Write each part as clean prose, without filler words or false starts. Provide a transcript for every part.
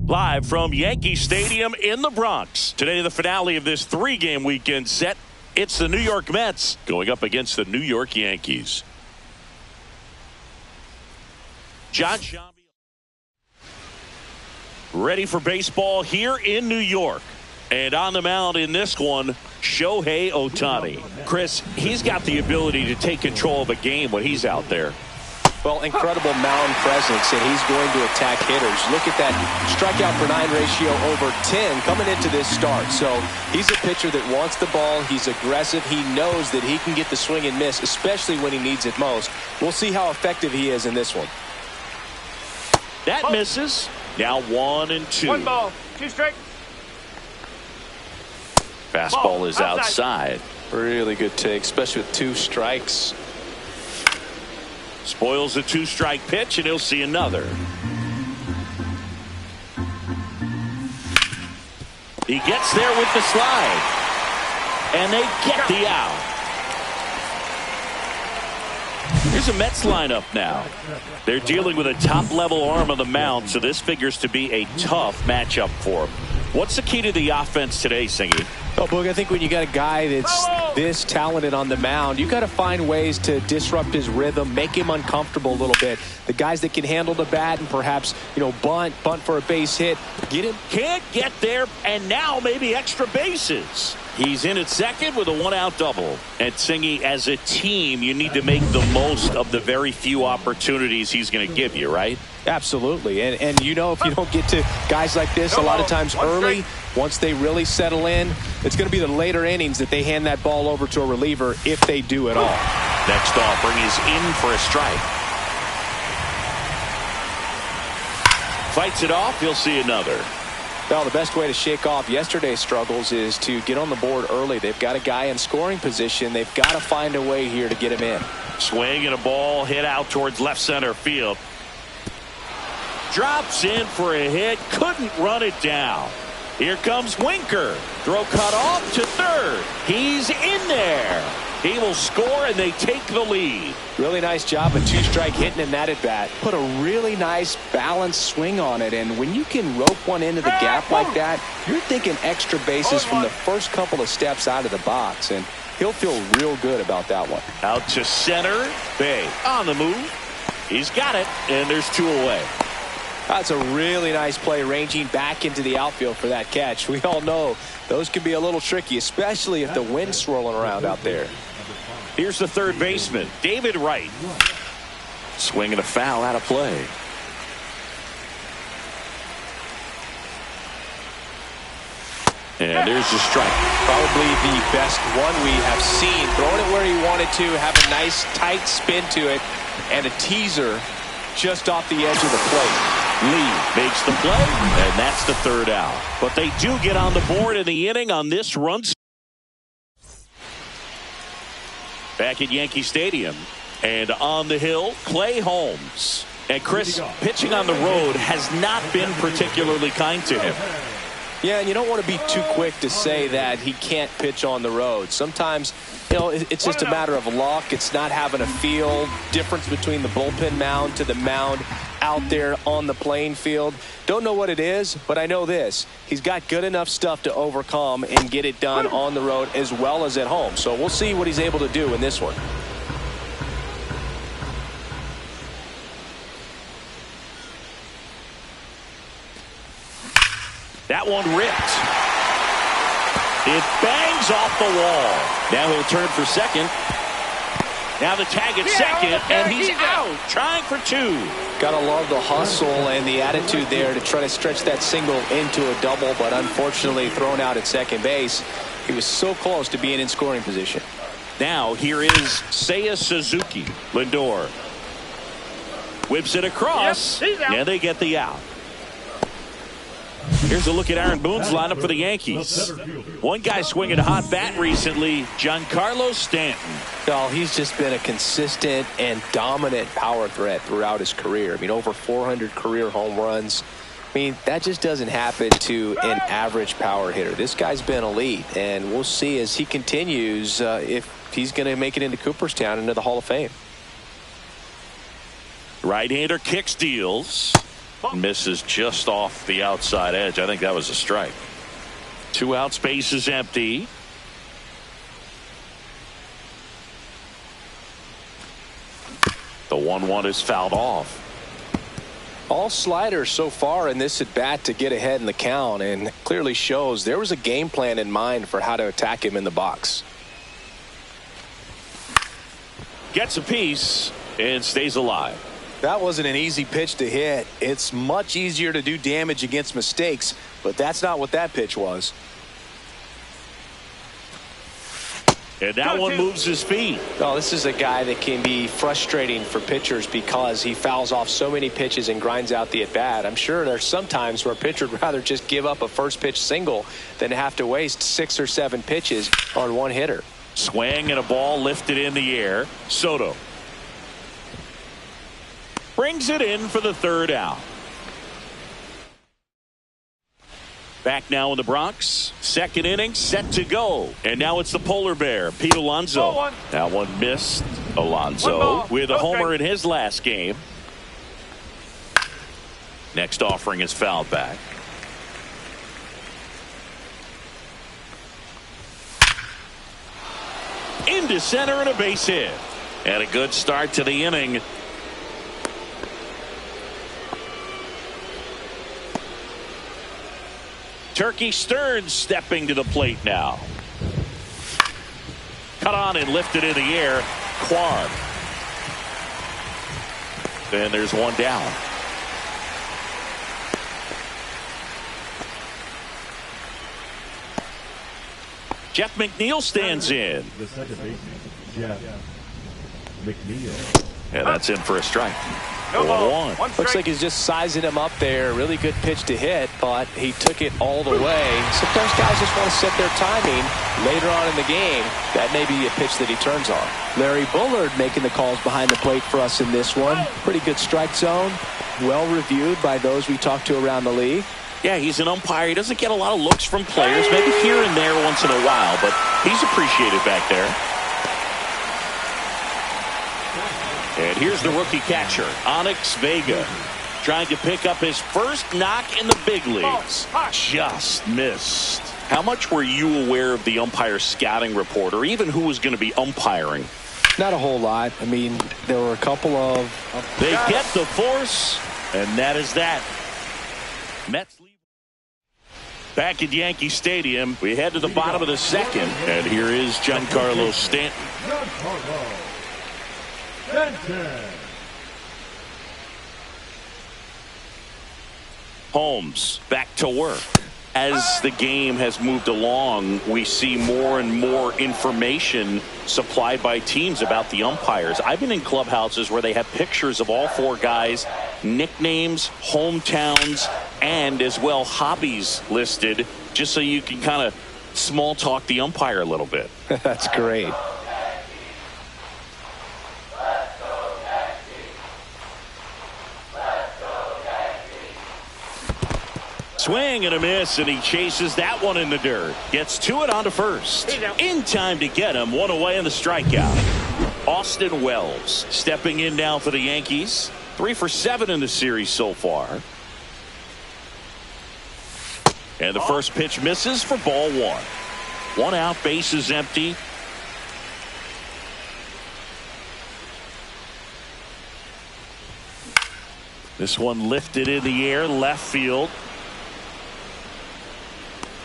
Live from Yankee Stadium in the Bronx. Today, the finale of this 3-game weekend set. It's the New York Mets going up against the New York Yankees. John Shambi ready for baseball here in New York. And on the mound in this one, Shohei Ohtani. Chris, he's got the ability to take control of a game when he's out there. Well, incredible mound presence, and he's going to attack hitters. Look at that strikeout per 9 ratio over 10 coming into this start. So he's a pitcher that wants the ball. He's aggressive. He knows that he can get the swing and miss, especially when he needs it most. We'll see how effective he is in this one. That misses. Now 1-2. 1 ball, 2 strikes. Fastball is outside. Really good take, especially with 2 strikes. Spoils a 2-strike pitch, and he'll see another. He gets there with the slide. And they get the out. Here's a Mets lineup now. They're dealing with a top-level arm on the mound, so this figures to be a tough matchup for them. What's the key to the offense today, Singy? Oh, Boog, I think when you got a guy that's this talented on the mound, you got to find ways to disrupt his rhythm, make him uncomfortable a little bit. The guys that can handle the bat and perhaps, bunt for a base hit, get him. Can't get there, and now maybe extra bases. He's in at second with a 1-out double. And Singy, as a team, you need to make the most of the very few opportunities he's going to give you, right? Absolutely. And if you don't get to guys like this a lot of times early, once they really settle in, it's going to be the later innings that they hand that ball over to a reliever if they do at all. Next offering is in for a strike. Fights it off. He'll see another. Well, the best way to shake off yesterday's struggles is to get on the board early. They've got a guy in scoring position. They've got to find a way here to get him in. Swing and a ball hit out towards left center field. Drops in for a hit. Couldn't run it down. Here comes Winker. Throw cut off to third. He's in there. He will score, and they take the lead. Really nice job of 2-strike hitting in that at bat. Put a really nice balanced swing on it, and when you can rope one into the gap like that, you're thinking extra bases from the first couple of steps out of the box, and he'll feel real good about that one. Out to center. Bay on the move. He's got it, and there's 2 away. That's a really nice play, ranging back into the outfield for that catch. We all know those can be a little tricky, especially if the wind's swirling around out there. Here's the third baseman, David Wright. Swing and a foul out of play. And there's the strike. Probably the best one we have seen. Throwing it where he wanted to, have a nice tight spin to it, and a teaser just off the edge of the plate. Lee makes the play, and that's the 3rd out. But they do get on the board in the inning on this run. Back at Yankee Stadium, and on the hill, Clay Holmes. And Chris, pitching on the road has not been particularly kind to him. Yeah, and you don't want to be too quick to say that he can't pitch on the road. Sometimes, it's just a matter of luck. It's not having a feel. Difference between the bullpen mound to the mound out there on the playing field. Don't know what it is, but I know this. He's got good enough stuff to overcome and get it done on the road as well as at home. So we'll see what he's able to do in this one. That one ripped. It bangs off the wall. Now he'll turn for second. Now the tag at second, and he's out, trying for 2. Gotta love the hustle and the attitude there to try to stretch that single into a double, but unfortunately thrown out at second base. He was so close to being in scoring position. Now here is Seiya Suzuki. Lindor whips it across, and they get the out. Here's a look at Aaron Boone's lineup for the Yankees. One guy swinging a hot bat recently, Giancarlo Stanton. Well, he's just been a consistent and dominant power threat throughout his career. I mean, over 400 career home runs. I mean, that just doesn't happen to an average power hitter. This guy's been elite, and we'll see as he continues if he's going to make it into Cooperstown, into the Hall of Fame. Right-hander kicks, deals. Misses just off the outside edge. I think that was a strike. 2 outs, base is empty. The 1-1 is fouled off. All sliders so far in this at bat to get ahead in the count, and clearly shows there was a game plan in mind for how to attack him in the box. Gets a piece and stays alive. That wasn't an easy pitch to hit. It's much easier to do damage against mistakes, but that's not what that pitch was. And that one moves his feet. Oh, this is a guy that can be frustrating for pitchers because he fouls off so many pitches and grinds out the at-bat. I'm sure there's some times where a pitcher would rather just give up a first pitch single than have to waste 6 or 7 pitches on one hitter. Swing and a ball lifted in the air. Soto brings it in for the 3rd out. Back now in the Bronx. 2nd inning set to go. And now it's the polar bear, Pete Alonso. That one missed. Alonso with a homer in his last game. Next offering is fouled back. Into center and a base hit. And a good start to the inning. Turkey Stearns stepping to the plate now. Cut on and lifted in the air. Quad. Then there's one down. Jeff McNeil stands in. The second baseman, Jeff McNeil. And that's in for a strike. 1-1. Looks like he's just sizing him up there. Really good pitch to hit, but he took it all the way. Sometimes guys just want to set their timing later on in the game. That may be a pitch that he turns on. Larry Bullard making the calls behind the plate for us in this one. Pretty good strike zone. Well reviewed by those we talked to around the league. Yeah, he's an umpire. He doesn't get a lot of looks from players, maybe here and there once in a while, but he's appreciated back there. And here's the rookie catcher, Onyx Vega, trying to pick up his first knock in the big leagues. Just missed. How much were you aware of the umpire scouting report, or even who was going to be umpiring? Not a whole lot. I mean, there were a couple of... They get the force, and that is that. Mets leave. Back at Yankee Stadium, we head to the bottom of the 2nd, and here is Giancarlo Stanton. Holmes back to work. As the game has moved along, we see more and more information supplied by teams about the umpires. I've been in clubhouses where they have pictures of all 4 guys, nicknames, hometowns, and as well hobbies listed, just so you can kind of small talk the umpire a little bit. That's great. Swing and a miss, and he chases that one in the dirt. Gets to it onto first. In time to get him. One away in the strikeout. Austin Wells stepping in now for the Yankees. 3 for 7 in the series so far. And the first pitch misses for ball 1. 1 out, base is empty. This one lifted in the air, left field.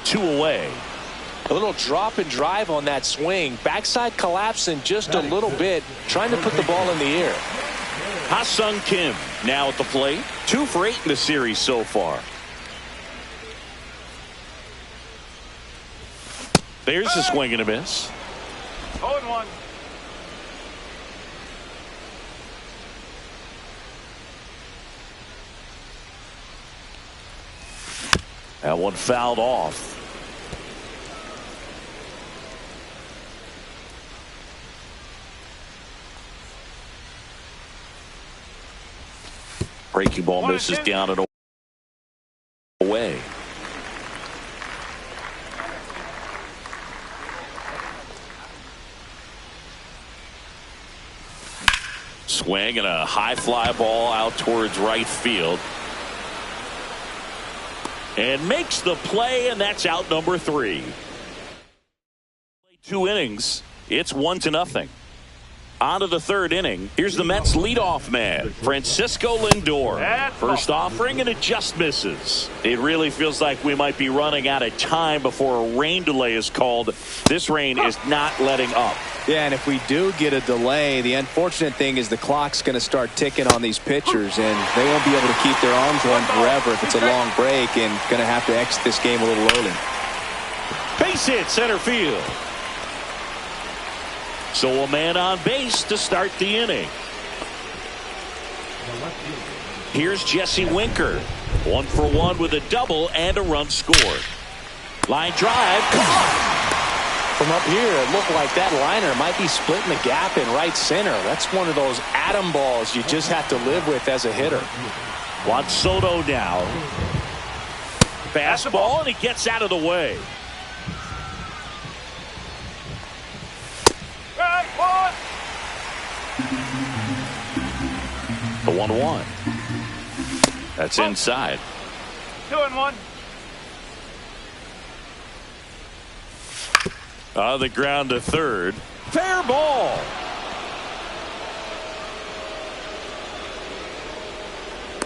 2 away. A little drop and drive on that swing. Backside collapsing just a little bit, trying to put the ball in the air. Ha-Sung Kim now at the plate. 2 for 8 in the series so far. There's a swing and a miss. 0-1. That one fouled off. Breaking ball misses down and away. Swing and a high fly ball out towards right field. and makes the play, and that's out number 3. 2 innings. It's 1-0. On to the 3rd inning. Here's the Mets leadoff man, Francisco Lindor. First offering, and it just misses. It really feels like we might be running out of time before a rain delay is called. This rain is not letting up. Yeah, and if we do get a delay, the unfortunate thing is the clock's going to start ticking on these pitchers, and they won't be able to keep their arms warm forever if it's a long break, and going to have to exit this game a little early. Base hit center field. So a man on base to start the inning. Here's Jesse Winker. 1 for 1 with a double and a run scored. Line drive. Caught. From up here, it looked like that liner might be splitting the gap in right center. That's one of those atom balls you just have to live with as a hitter. Juan Soto now. Fastball, and he gets out of the way. The 1-1. That's inside. 2-1. On the ground to third. Fair ball.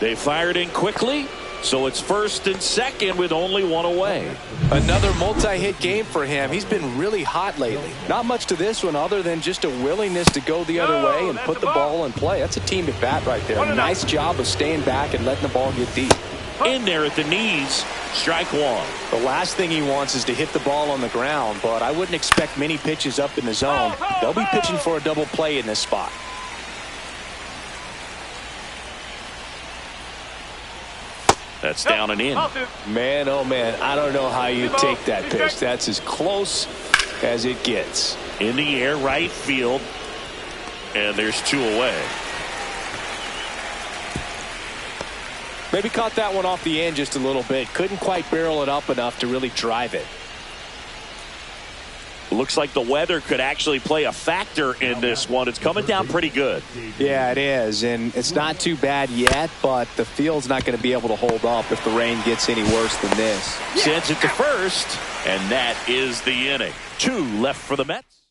They fired in quickly, so it's 1st and 2nd with only 1 away. Another multi-hit game for him. He's been really hot lately. Not much to this one other than just a willingness to go the other way and put the ball in play. That's a team at bat right there. Nice job of staying back and letting the ball get deep. In there at the knees, strike 1. The last thing he wants is to hit the ball on the ground, but I wouldn't expect many pitches up in the zone. They'll be pitching for a double play in this spot. That's down and in. Man, oh man, I don't know how you take that pitch. That's as close as it gets. In the air, right field, and there's 2 away. Maybe caught that one off the end just a little bit. Couldn't quite barrel it up enough to really drive it. Looks like the weather could actually play a factor in this one. It's coming down pretty good. Yeah, it is, and it's not too bad yet, but the field's not going to be able to hold up if the rain gets any worse than this. Sends it to first, and that is the inning. 2 left for the Mets.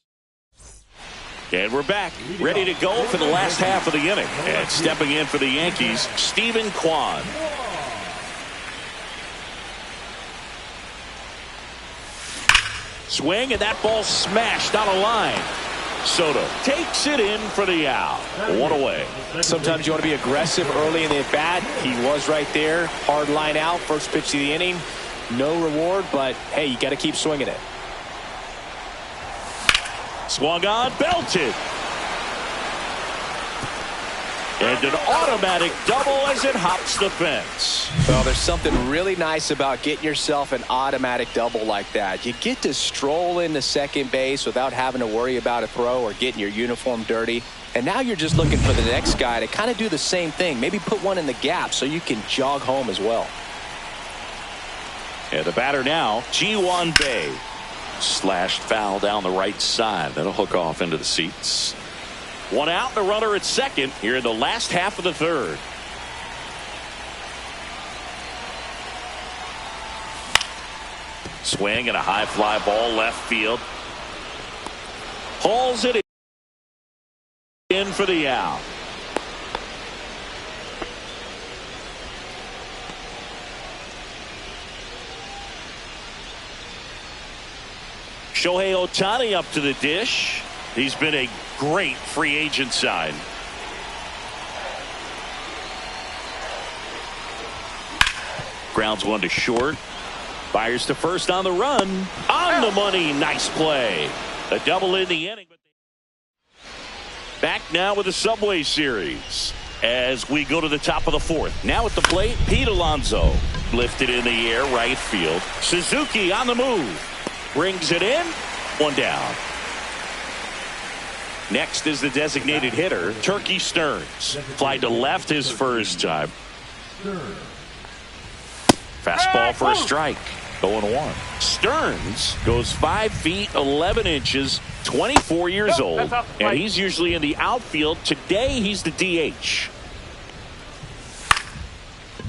And we're back, ready to go for the last half of the inning. And stepping in for the Yankees, Stephen Kwan. Swing, and that ball smashed on a line. Soto takes it in for the out. 1 away. Sometimes you want to be aggressive early in the at-bat. He was right there. Hard line out. First pitch of the inning. No reward, but, hey, you got to keep swinging it. Swung on, belted. And an automatic double as it hops the fence. Well, there's something really nice about getting yourself an automatic double like that. You get to stroll into second base without having to worry about a throw or getting your uniform dirty. And now you're just looking for the next guy to kind of do the same thing. Maybe put one in the gap so you can jog home as well. And the batter now, Ji-Hwan Bae. Slashed foul down the right side. That'll hook off into the seats. 1 out and a runner at second here in the last half of the 3rd. Swing and a high fly ball left field. Hauls it in for the out. Shohei Ohtani up to the dish. He's been a great free agent sign. Grounds 1 to short. Fires to first on the run. On the money. Nice play. A double in the inning. Back now with the Subway Series as we go to the top of the 4th. Now at the plate, Pete Alonso. Lifted in the air, right field. Suzuki on the move. Brings it in. 1 down. Next is the designated hitter, Turkey Stearns. Fly to left his first time. Fastball for a strike. 0-1. Stearns goes 5 feet 11 inches, 24 years old, and he's usually in the outfield. Today he's the DH.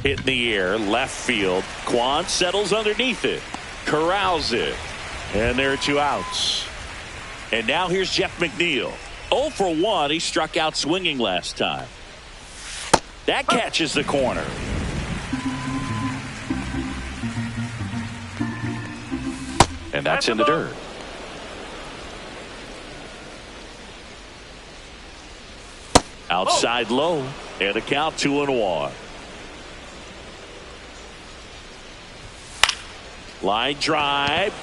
Hit in the air, left field. Kwan settles underneath it. Corrals it. And there are 2 outs. And now here's Jeff McNeil. 0 for 1. He struck out swinging last time. That catches the corner. And that's in the dirt. Outside low. And a count 2-1. Line drive.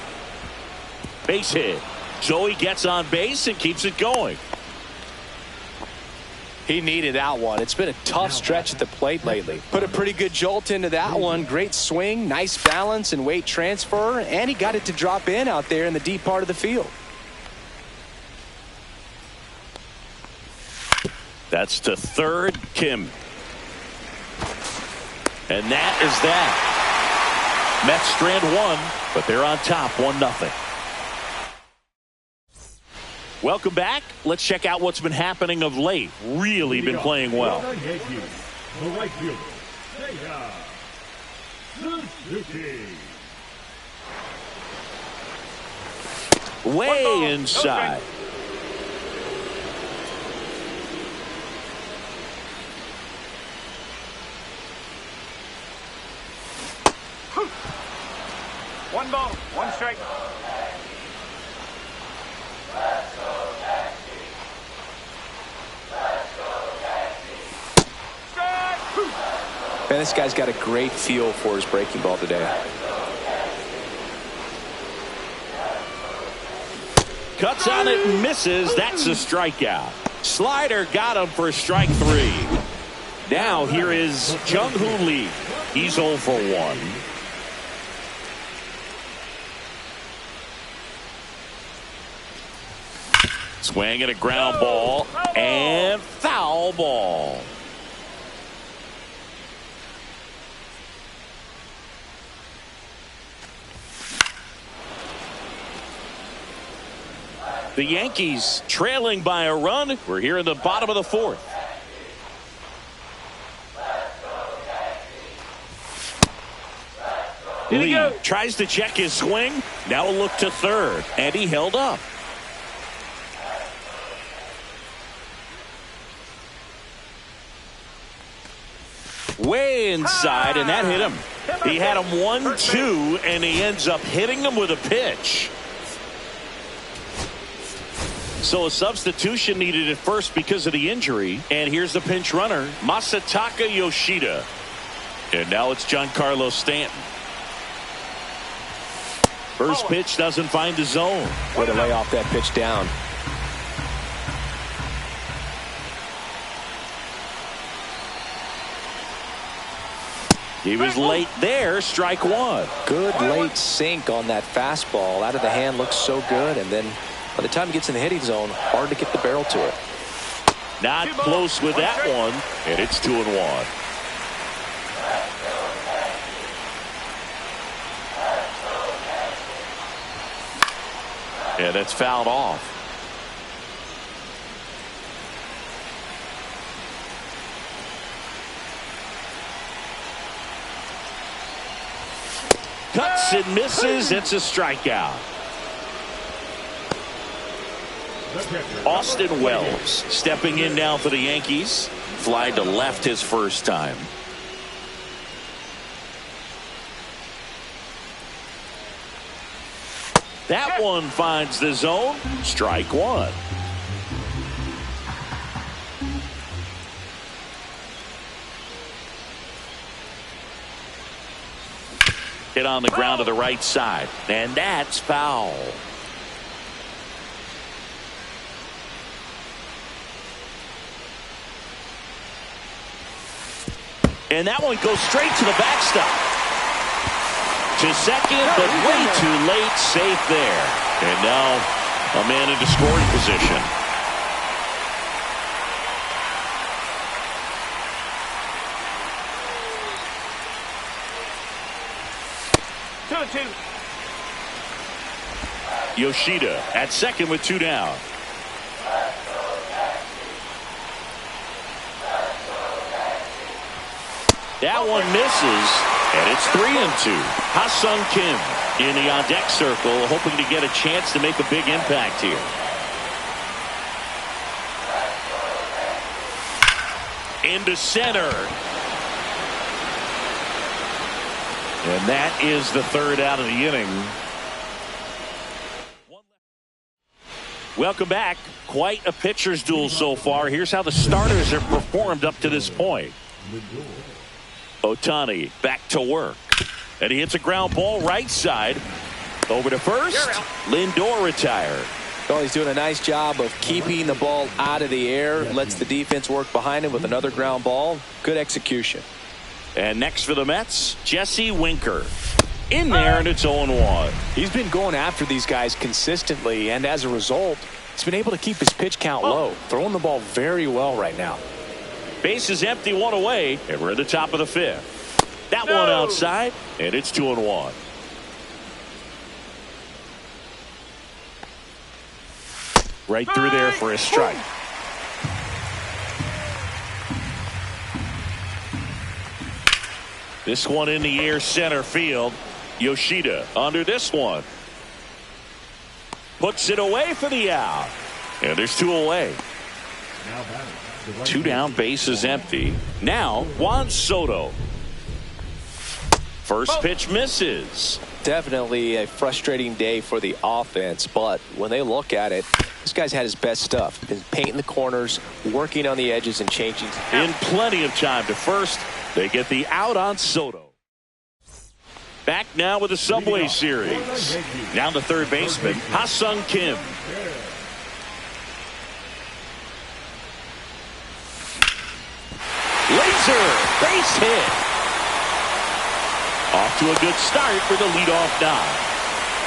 Base hit. So he gets on base and keeps it going. He needed that one. It's been a tough stretch at the plate lately. Put a pretty good jolt into that one. Great swing, nice balance and weight transfer, and he got it to drop in out there in the deep part of the field. That's to third, Kim. And that is that. Mets strand 1, but they're on top 1-0. Welcome back. Let's check out what's been happening of late. Really been playing well. The right fielder, Suzuki. Way inside. One ball, one strike. Man, this guy's got a great feel for his breaking ball today. Cuts on it and misses. That's a strikeout. Slider got him for strike 3. Now here is Jung-Hoo Lee. He's 0 for 1. Swing and a ground ball and foul ball. The Yankees trailing by a run. We're here in the bottom of the 4th. Lee tries to check his swing. Now a look to third, and he held up. Way inside, and that hit him. He had him 1-2, and he ends up hitting him with a pitch. So a substitution needed at first because of the injury. And here's the pinch runner, Masataka Yoshida. And now it's Giancarlo Stanton. First pitch doesn't find the zone. Way to lay off that pitch down. He was late there, strike 1. Good late sink on that fastball. Out of the hand, looks so good. And then by the time he gets in the hitting zone, hard to get the barrel to it. Not close with that one, and it's 2-1. And it's fouled off. Cuts and misses. It's a strikeout. Austin Wells stepping in now for the Yankees. Fly to left his first time. That one finds the zone. Strike 1. Hit on the ground to the right side, and that's foul. And that one goes straight to the backstop. To second, but way too late. Safe there. And now a man into scoring position. Yoshida at second with 2 down. That one misses, and it's 3-2. Ha-Sung Kim in the on-deck circle, hoping to get a chance to make a big impact here. Into center. And that is the third out of the inning. Welcome back. Quite a pitcher's duel so far. Here's how the starters have performed up to this point. Ohtani back to work. And he hits a ground ball right side. Over to first. Lindor retired. Well, he's doing a nice job of keeping the ball out of the air. Lets the defense work behind him with another ground ball. Good execution. And next for the Mets, Jesse Winker. In there, and it's 0-1. He's been going after these guys consistently, and as a result, he's been able to keep his pitch count low. Throwing the ball very well right now. Base is empty, one away, and we're at the top of the fifth. That one outside, and it's 2-1. Right through there for a strike. This one in the air, center field. Yoshida under this one. Puts it away for the out. And there's two away. Two down, base is empty. Now, Juan Soto. First pitch misses. Definitely a frustrating day for the offense, but when they look at it, this guy's had his best stuff. Been painting the corners, working on the edges, and changing. In plenty of time to first. They get the out on Soto. Back now with the Subway Series. Now the third baseman, Ha-Sung Kim. Laser base hit. Off to a good start for the leadoff knock.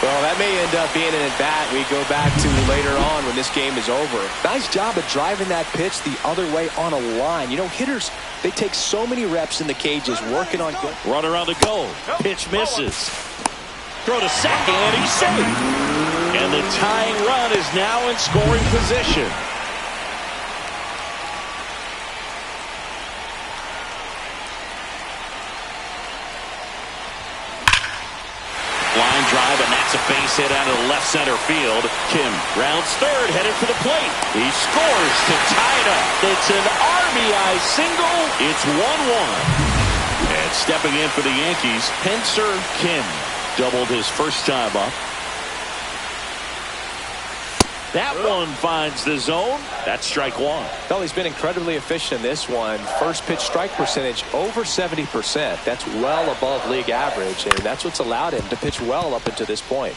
Well, that may end up being an at-bat we go back to later on when this game is over. Nice job of driving that pitch the other way on a line. You know, hitters, they take so many reps in the cages working on good. Runner on the go. Pitch misses. Throw to second, and he's safe. And the tying run is now in scoring position. Line drive, and that's a base hit out of the left center field. Kim rounds third, headed for the plate. He scores to tie it up. It's an RBI single. It's 1-1. And stepping in for the Yankees, Spencer Kim doubled his first time up. That one finds the zone. That's strike one. Well, he's been incredibly efficient in this one. First pitch strike percentage over 70%. That's well above league average, and that's what's allowed him to pitch well up until this point.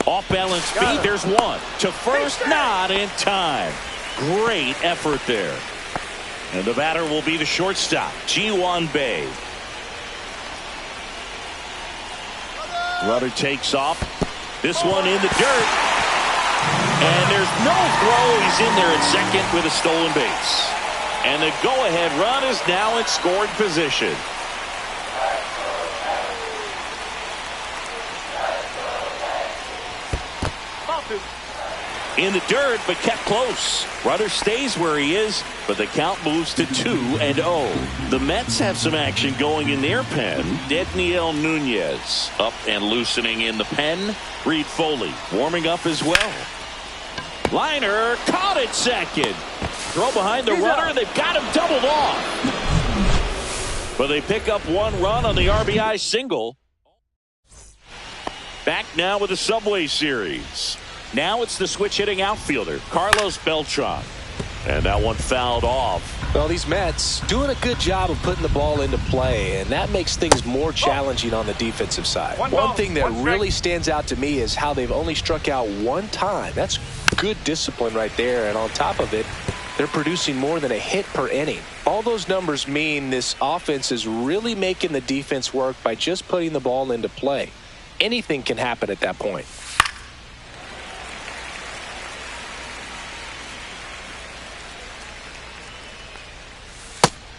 Off balance beat. There's one. To first, not in time. Great effort there. And the batter will be the shortstop, Ji-Hwan Bae. Runner takes off. This one in the dirt. And there's no throw. He's in there at second with a stolen base. And the go-ahead run is now in scoring position. In the dirt, but kept close. Runner stays where he is, but the count moves to 2-0. The Mets have some action going in their pen. Dedniel Nunez up and loosening in the pen. Reed Foley warming up as well. Liner caught at second. Throw behind the runner. They've got him doubled off. But they pick up one run on the RBI single. Back now with the Subway Series. Now it's the switch hitting outfielder, Carlos Beltran. And that one fouled off. Well, these Mets doing a good job of putting the ball into play, and that makes things more challenging on the defensive side. One thing that really stands out to me is how they've only struck out one time. That's good discipline right there, and on top of it, they're producing more than a hit per inning. All those numbers mean this offense is really making the defense work by just putting the ball into play. Anything can happen at that point.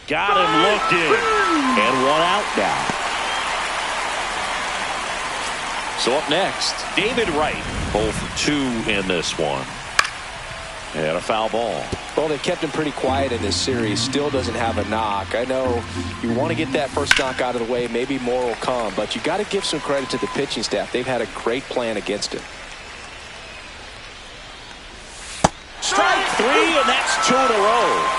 Got him looking. And one out now. So up next, David Wright, 0 for 2 in this one. And a foul ball. Well, they kept him pretty quiet in this series. Still doesn't have a knock. I know you want to get that first knock out of the way. Maybe more will come. But you got to give some credit to the pitching staff. They've had a great plan against him. Strike three, and that's 2 in a row.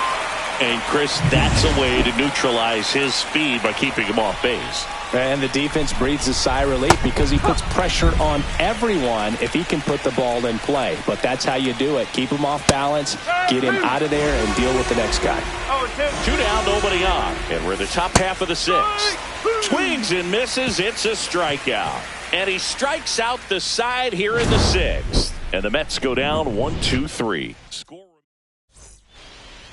And, Chris, that's a way to neutralize his speed by keeping him off base. And the defense breathes a sigh of relief because he puts pressure on everyone if he can put the ball in play. But that's how you do it. Keep him off balance, get him out of there, and deal with the next guy. 2 down, nobody on. And we're in the top half of the 6th. Swings and misses. It's a strikeout. And he strikes out the side here in the 6th. And the Mets go down 1-2-3. Score.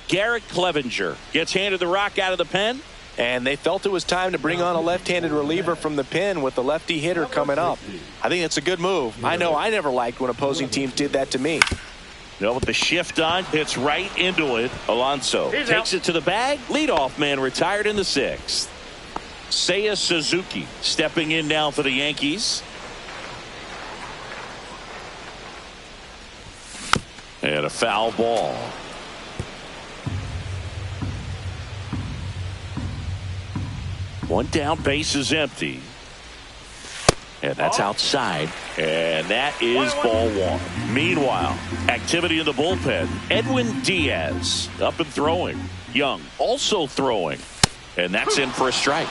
Garrett Clevenger gets handed the rock out of the pen. And they felt it was time to bring on a left-handed reliever from the pen with the lefty hitter coming up. I think it's a good move. I know I never liked when opposing teams did that to me. No, with the shift on, hits right into it. Alonso takes it to the bag. Leadoff man retired in the 6th. Seiya Suzuki stepping in now for the Yankees. And a foul ball. One down, base is empty. And that's outside. And that is ball 1. Meanwhile, activity in the bullpen. Edwin Diaz up and throwing. Young also throwing. And that's in for a strike.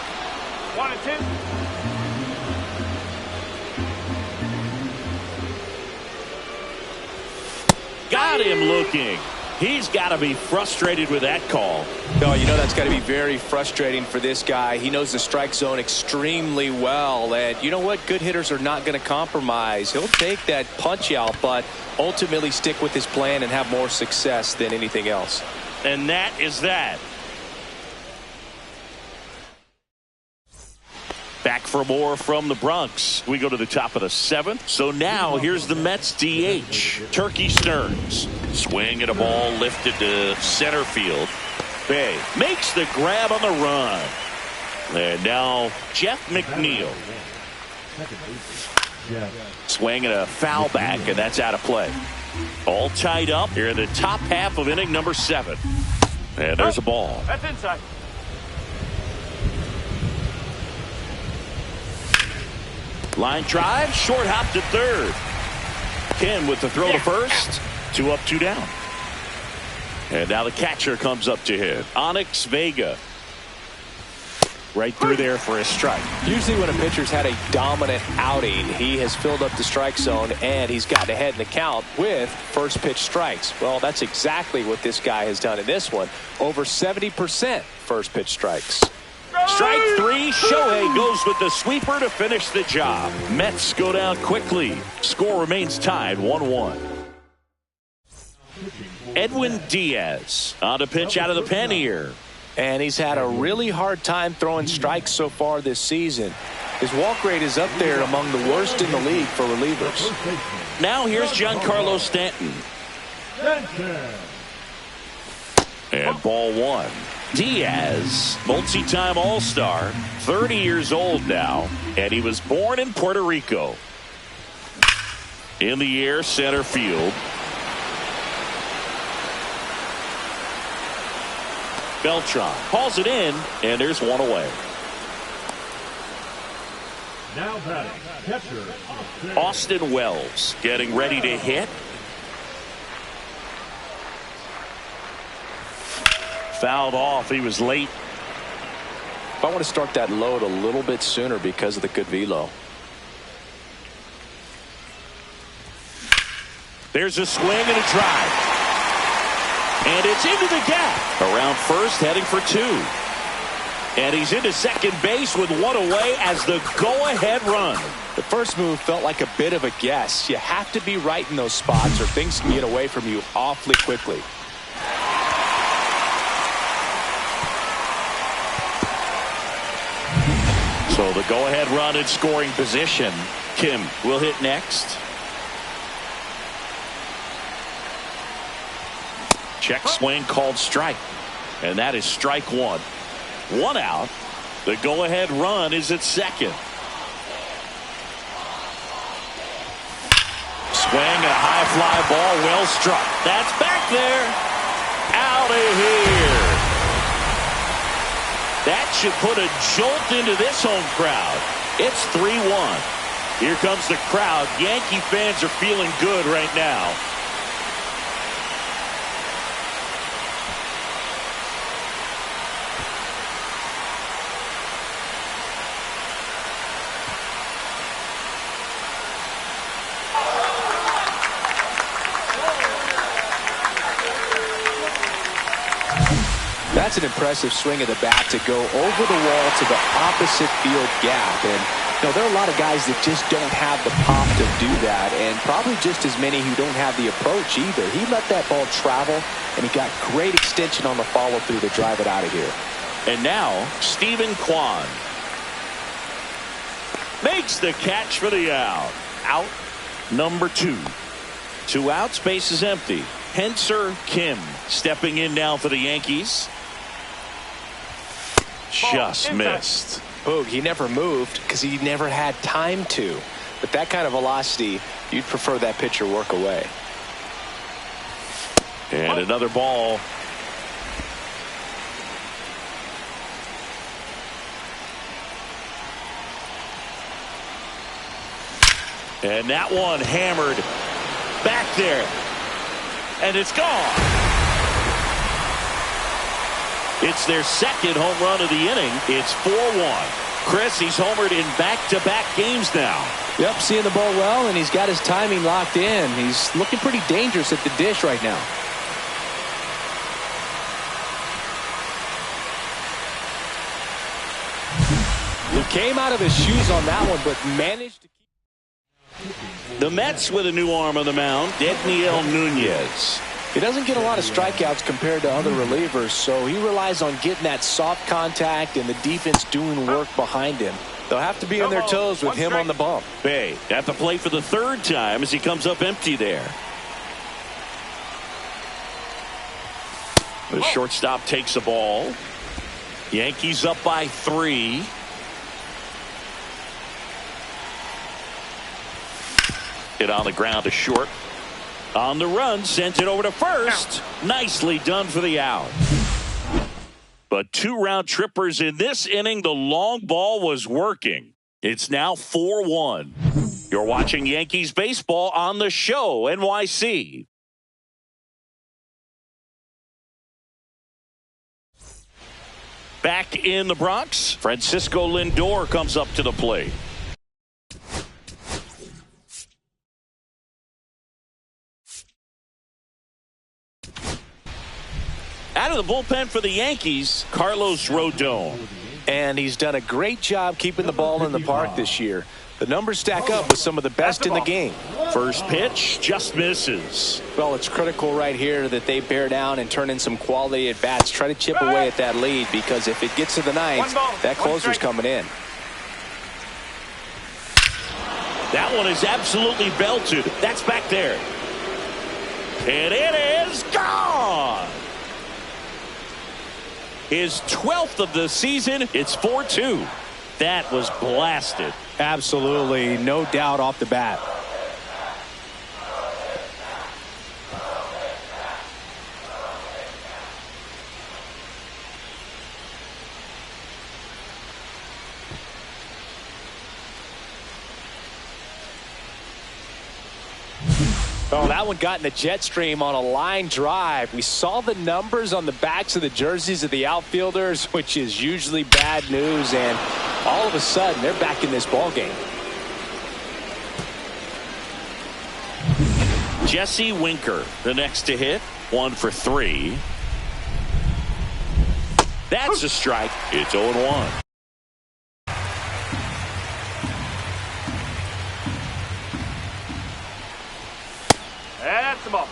1-2. Got him looking. He's got to be frustrated with that call. No, you know that's got to be very frustrating for this guy. He knows the strike zone extremely well. And you know what? Good hitters are not going to compromise. He'll take that punch out, but ultimately stick with his plan and have more success than anything else. And that is that. Back for more from the Bronx. We go to the top of the 7th. So now here's the Mets DH. Turkey Stearns. Swing at a ball lifted to center field. Bay makes the grab on the run. And now Jeff McNeil. Swing at a foul back, and that's out of play. All tied up here in the top half of inning number 7. And there's a ball. That's inside. Line drive, short hop to third. Ken with the throw to first. 2 up, 2 down. And now the catcher comes up to hit. Onyx Vega. Right through there for a strike. Usually when a pitcher's had a dominant outing, he has filled up the strike zone and he's gotten ahead in the count with first pitch strikes. Well, that's exactly what this guy has done in this one. Over 70% first pitch strikes. Strike 3. Shohei goes with the sweeper to finish the job. Mets go down quickly. Score remains tied 1-1. Edwin Diaz on a pitch out of the pen here. And he's had a really hard time throwing strikes so far this season. His walk rate is up there among the worst in the league for relievers. Now here's Giancarlo Stanton. And ball 1. Diaz, multi-time All-Star, 30 years old now, and he was born in Puerto Rico. In the air, center field. Beltran calls it in, and there's one away. Now batting, catcher, Austin Wells getting ready to hit. Fouled off. He was late. I want to start that load a little bit sooner because of the good velo. There's a swing and a drive. And it's into the gap. Around first, heading for 2. And he's into second base with 1 away as the go-ahead run. The first move felt like a bit of a guess. You have to be right in those spots or things can get away from you awfully quickly. So the go-ahead run in scoring position. Kim will hit next. Check swing called strike. And that is strike 1. 1 out. The go-ahead run is at second. Swing and a high fly ball, well struck. That's back there. Out of here. That should put a jolt into this home crowd. It's 3-1. Here comes the crowd. Yankee fans are feeling good right now. That's an impressive swing of the bat to go over the wall to the opposite field gap. And there are a lot of guys that just don't have the pop to do that, and probably just as many who don't have the approach either. He let that ball travel, and he got great extension on the follow-through to drive it out of here. And now, Stephen Kwan makes the catch for the out. Out number 2. 2 outs, base is empty. Henser Kim stepping in now for the Yankees. Just missed. Boog, he never moved because he never had time to. But that kind of velocity, you'd prefer that pitcher work away. And another ball. And that one hammered back there. And it's gone. It's their second home run of the inning. It's 4-1. Chris, he's homered in back-to-back games now. Yep, seeing the ball well, and he's got his timing locked in. He's looking pretty dangerous at the dish right now. He came out of his shoes on that one, but managed to keep... The Mets with a new arm on the mound, Daniel Nunez. He doesn't get a lot of strikeouts compared to other relievers, so he relies on getting that soft contact and the defense doing work behind him. They'll have to be on their toes with him on the bump. Bay at the plate for the 3rd time as he comes up empty there. The shortstop takes a ball. Yankees up by 3. Hit on the ground to short. On the run, sent it over to first. Nicely done for the out. But 2 round trippers in this inning. The long ball was working. It's now 4-1. You're watching Yankees baseball on the show, NYC. Back in the Bronx, Francisco Lindor comes up to the plate. Out of the bullpen for the Yankees, Carlos Rodon. And he's done a great job keeping the ball in the park this year. The numbers stack up with some of the best in the game. First pitch just misses. Well, it's critical right here that they bear down and turn in some quality at bats. Try to chip away at that lead, because if it gets to the 9th, that closer's coming in. That one is absolutely belted. That's back there. And it is gone. His 12th of the season. It's 4-2. That was blasted. Absolutely, no doubt off the bat. Oh, that one got in the jet stream on a line drive. We saw the numbers on the backs of the jerseys of the outfielders, which is usually bad news, and all of a sudden they're back in this ball game. Jesse Winker, the next to hit, 1 for 3. That's a strike. It's 0-1. That's the ball.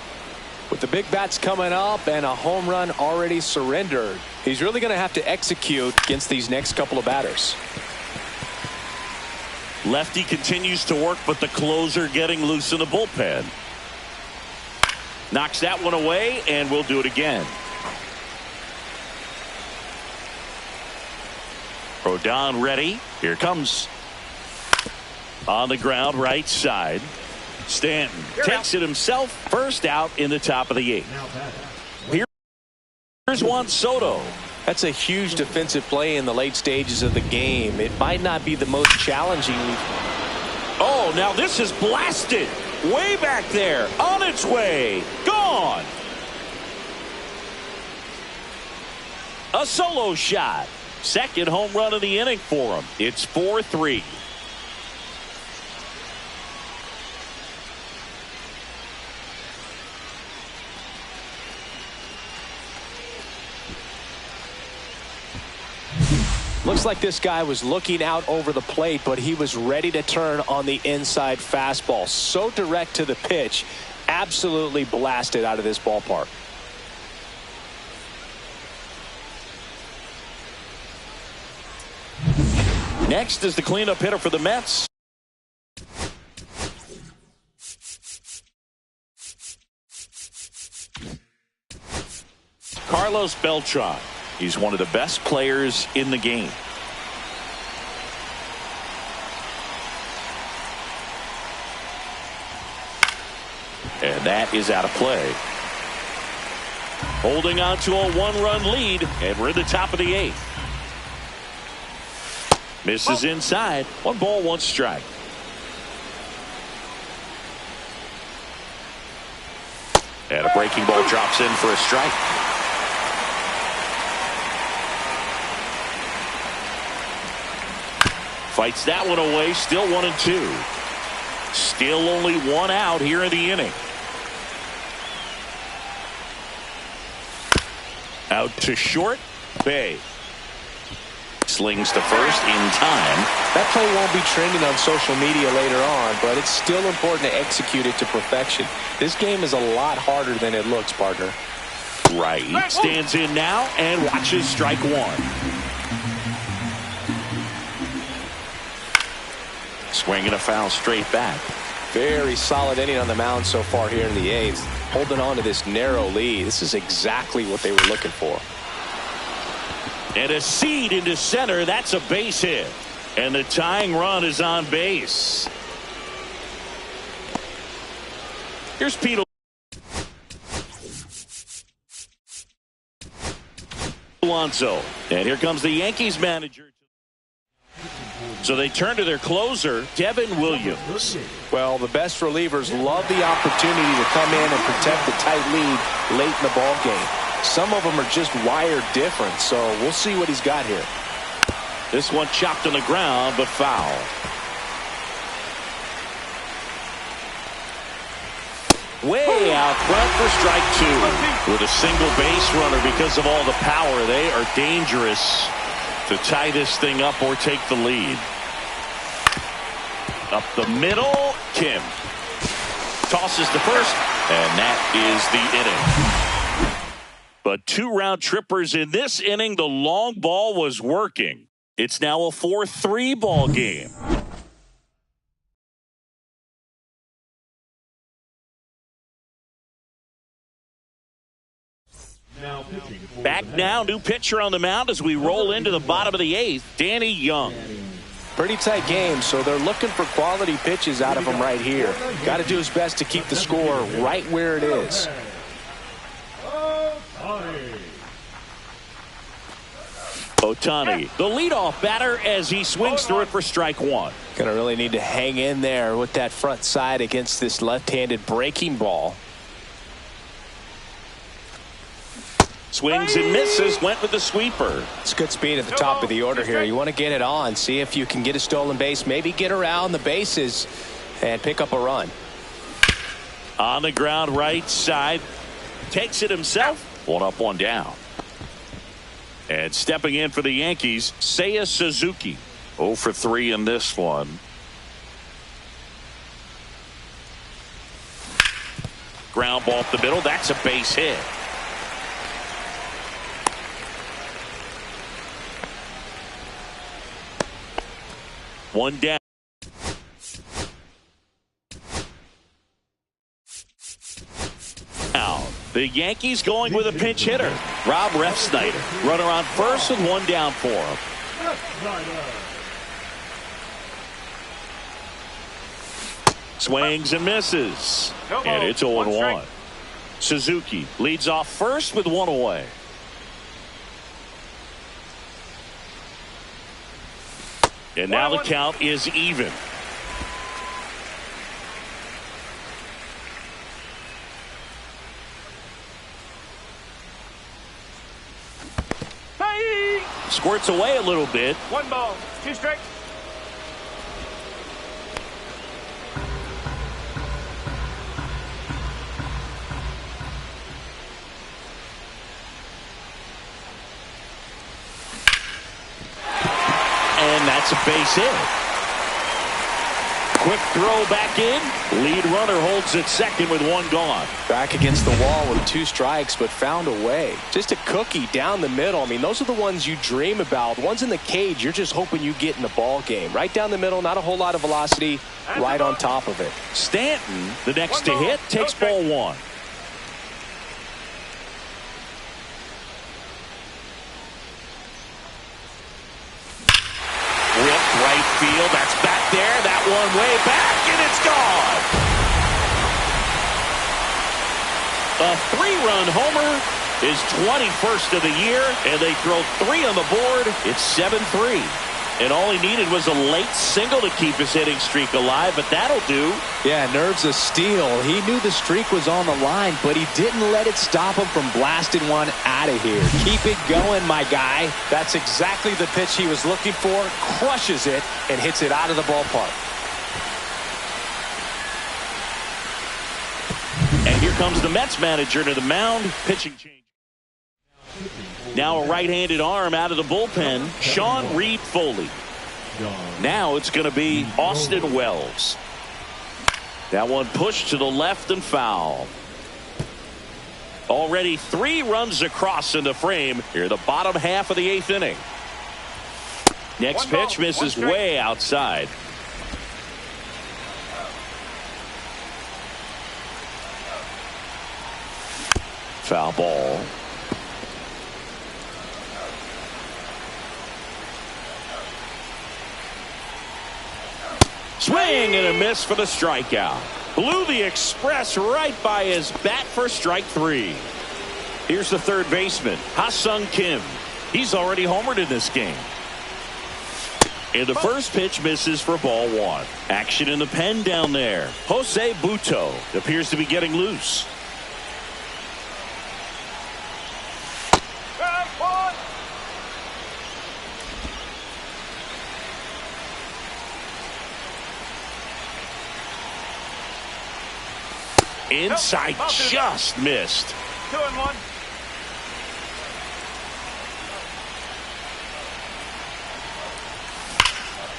With the big bats coming up and a home run already surrendered, he's really going to have to execute against these next couple of batters. Lefty continues to work, but the closer getting loose in the bullpen. Knocks that one away, and we'll do it again. Rodon ready. Here comes. On the ground, right side. Stanton takes it himself. First out in the top of the 8th. Here's Juan Soto. That's a huge defensive play in the late stages of the game. It might not be the most challenging. Oh, now this is blasted. Way back there. On its way. Gone. A solo shot. Second home run of the inning for him. It's 4-3. Looks like this guy was looking out over the plate, but he was ready to turn on the inside fastball. So direct to the pitch. Absolutely blasted out of this ballpark. Next is the cleanup hitter for the Mets. Carlos Beltran. He's one of the best players in the game. And that is out of play. Holding on to a one-run lead, and we're at the top of the 8th. Misses inside. 1 ball, 1 strike. And a breaking ball drops in for a strike. Fights that one away. Still 1-2. Still only 1 out here in the inning. Out to short. Bay slings to first in time. That play won't be trending on social media later on, but it's still important to execute it to perfection. This game is a lot harder than it looks, partner. Right. Stands in now and watches strike 1. Swinging a foul straight back. Very solid inning on the mound so far here in the 8th. Holding on to this narrow lead. This is exactly what they were looking for. And a seed into center. That's a base hit. And the tying run is on base. Here's Pete Alonso. And here comes the Yankees manager. So they turn to their closer, Devin Williams. Well, the best relievers love the opportunity to come in and protect the tight lead late in the ball game. Some of them are just wired different, so we'll see what he's got here. This one chopped on the ground, but foul. Way out front for strike 2. With a single base runner because of all the power, they are dangerous to tie this thing up or take the lead. Up the middle, Kim tosses to first, and that is the inning. But 2 round trippers in this inning. The long ball was working. It's now a 4-3 ball game. Back now, new pitcher on the mound as we roll into the bottom of the 8th, Danny Young. Pretty tight game, so they're looking for quality pitches out of him right here. Got to do his best to keep the score right where it is. Ohtani, the leadoff batter as he swings through it for strike 1. Going to really need to hang in there with that front side against this left-handed breaking ball. Swings and misses, went with the sweeper. It's good speed at the top of the order here. You want to get it on, see if you can get a stolen base, maybe get around the bases and pick up a run. On the ground right side, takes it himself. 1 up, 1 down. And stepping in for the Yankees, Seiya Suzuki. 0 for 3 in this one. Ground ball up the middle. That's a base hit. One down. Now, the Yankees going with a pinch hitter. Rob Refsnyder. Runner on first with 1 down for him. Swings and misses. And it's 0-1. Suzuki leads off first with one away. And now the count is even. Hey! Squirts away a little bit. 1 ball, 2 strikes. And that's a base hit. Quick throw back in. Lead runner holds at second with 1 gone. Back against the wall with 2 strikes, but found a way. Just a cookie down the middle. I mean, those are the ones you dream about. Ones in the cage, you're just hoping you get in the ball game. Right down the middle, not a whole lot of velocity, right on top of it. Stanton, the next to hit, takes ball 1. Ripped right field. That's back there. That one way back, and it's gone. A 3-run homer, his 21st of the year, and they throw 3 on the board. It's 7-3. And all he needed was a late single to keep his hitting streak alive, but that'll do. Yeah, nerves of steel. He knew the streak was on the line, but he didn't let it stop him from blasting one out of here. Keep it going, my guy. That's exactly the pitch he was looking for. Crushes it and hits it out of the ballpark. And here comes the Mets manager to the mound. Pitching change. Now a right-handed arm out of the bullpen, Sean Reed Foley. Now it's going to be Austin Wells. That one pushed to the left and foul. Already 3 runs across in the frame here, the bottom half of the 8th inning. Next pitch misses way outside. Foul ball. Swing and a miss for the strikeout. Blew the express right by his bat for strike 3. Here's the third baseman, Ha-Sung Kim. He's already homered in this game. And the first pitch misses for ball 1. Action in the pen down there. Jose Buto appears to be getting loose. Inside, just missed. 2-1.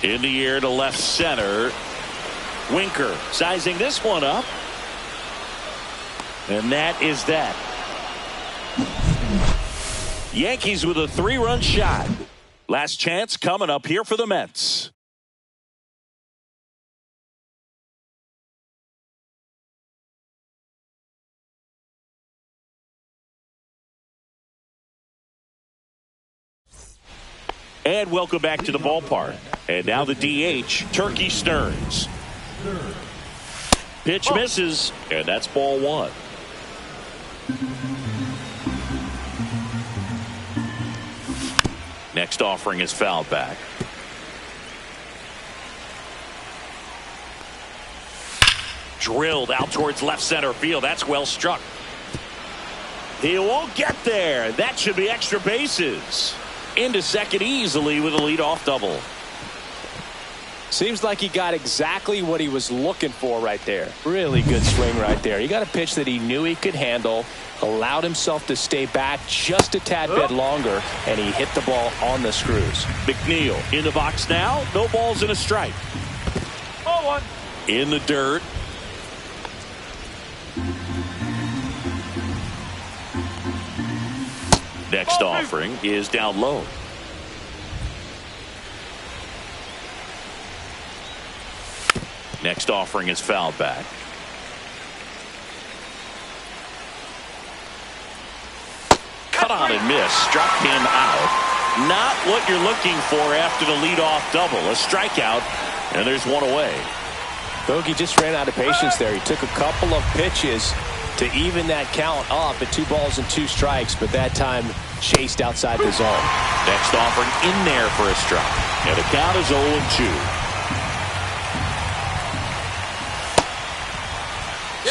In the air to left center. Winker sizing this one up. And that is that. Yankees with a 3-run shot. Last chance coming up here for the Mets. And welcome back to the ballpark. And now the DH, Turkey Stearns. Pitch misses, and that's ball 1. Next offering is fouled back. Drilled out towards left center field. That's well struck. He won't get there. That should be extra bases. Into second easily with a leadoff double. Seems like he got exactly what he was looking for right there. Really good swing right there. He got a pitch that he knew he could handle, allowed himself to stay back just a tad bit longer, and he hit the ball on the screws. McNeil in the box now. No balls and a strike. Ball 1. In the dirt. Next offering is down low. Next offering is fouled back. Cut on and miss. Struck him out. Not what you're looking for after the leadoff double. A strikeout, and there's one away. Bogey just ran out of patience there. He took a couple of pitches to even that count up at 2 balls and 2 strikes, but that time chased outside the zone. Next offering in there for a strike. And the count is 0-2.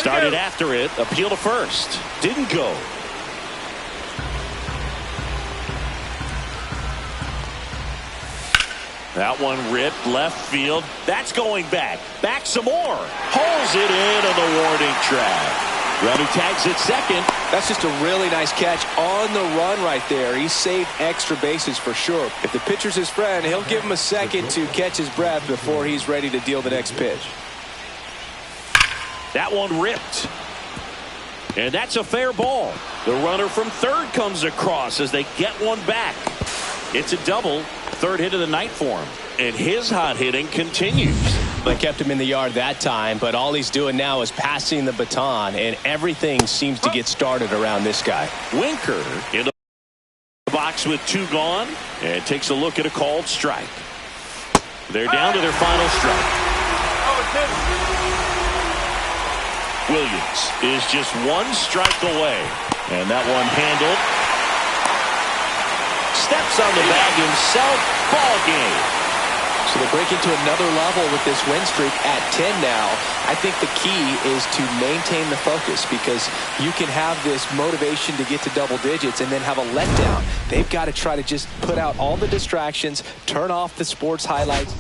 Started after it. Appeal to first. Didn't go. That one ripped left field. That's going back. Back some more. Holds it in on the warning track. Runner tags at second. That's just a really nice catch on the run right there. He saved extra bases for sure. If the pitcher's his friend, he'll give him a second to catch his breath before he's ready to deal the next pitch. That one ripped. And that's a fair ball. The runner from third comes across as they get one back. It's a double. Third hit of the night for him. And his hot hitting continues. They kept him in the yard that time, but all he's doing now is passing the baton, and everything seems to get started around this guy. Winker in the box with 2 gone, and takes a look at a called strike. They're down to their final strike. Williams is just 1 strike away, and that one handled. Steps on the bag himself. Ball game. So they break into another level with this win streak at 10 now. I think the key is to maintain the focus, because you can have this motivation to get to double digits and then have a letdown. They've got to try to just put out all the distractions, turn off the sports highlights.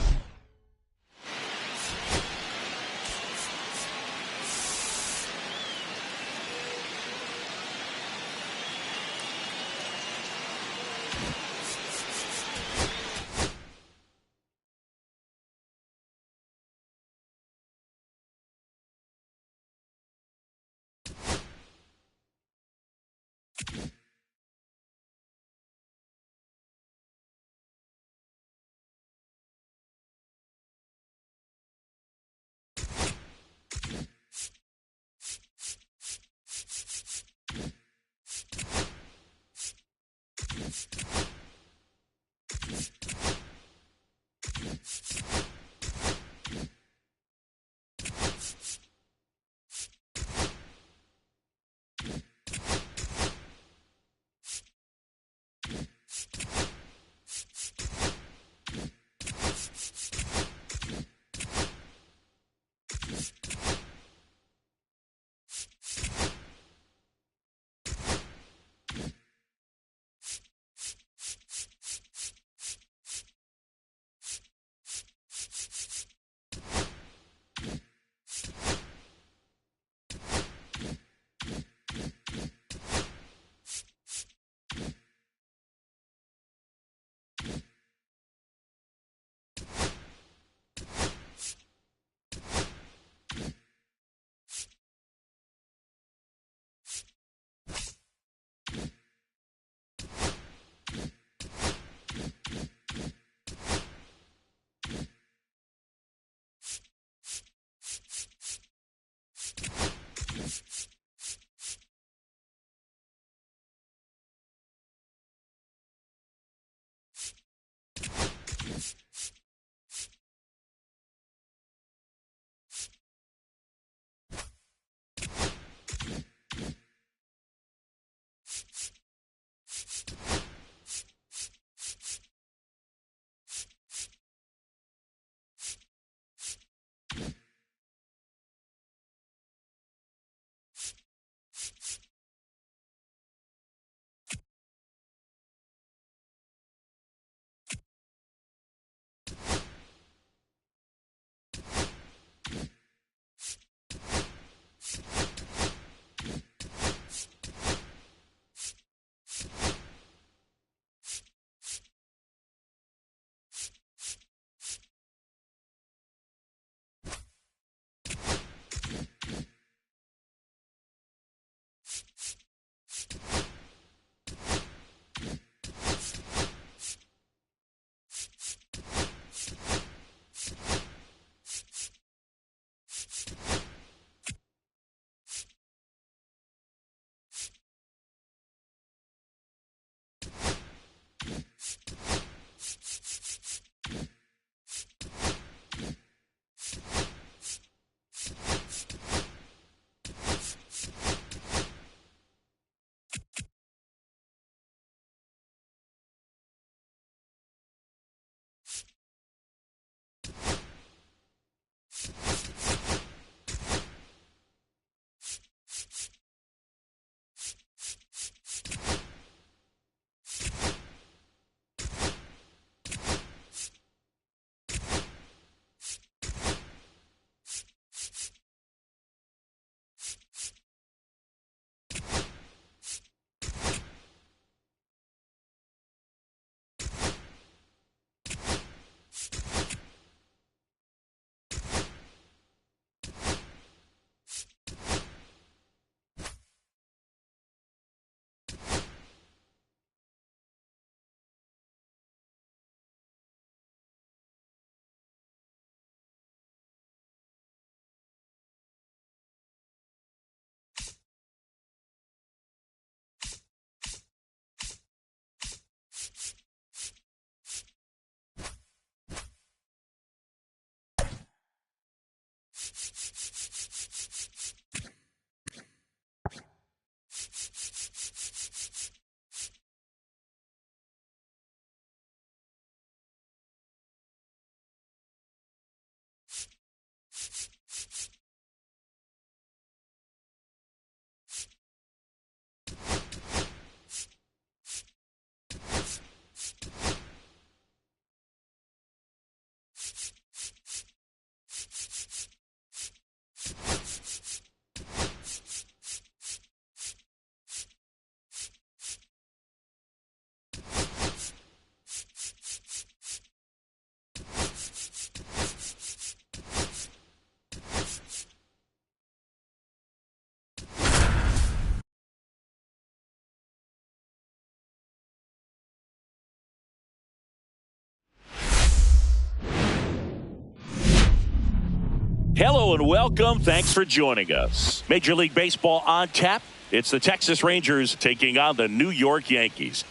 Hello and welcome. Thanks for joining us. Major League Baseball on tap. It's the Texas Rangers taking on the New York Yankees.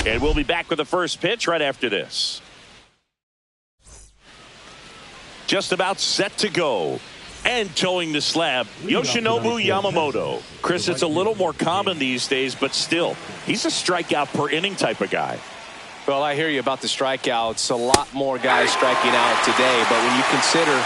And we'll be back with the first pitch right after this. Just about set to go. And towing the slab, Yoshinobu Yamamoto. Chris, it's a little more common these days, but still, he's a strikeout per inning type of guy. Well, I hear you about the strikeouts. A lot more guys striking out today, but when you consider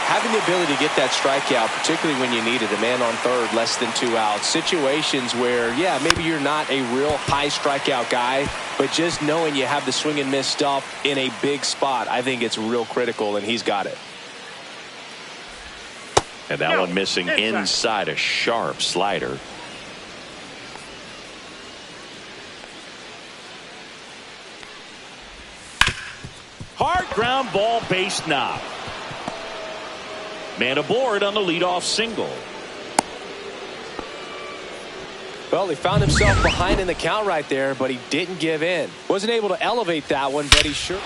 having the ability to get that strikeout, particularly when you need it, a man on third, less than 2 outs, situations where, yeah, maybe you're not a real high strikeout guy, but just knowing you have the swing and miss stuff in a big spot, I think it's real critical, and he's got it. And that one missing inside, a sharp slider. Hard ground ball, base knock. Man aboard on the leadoff single. Well, he found himself behind in the count right there, but he didn't give in. Wasn't able to elevate that one, but he sure...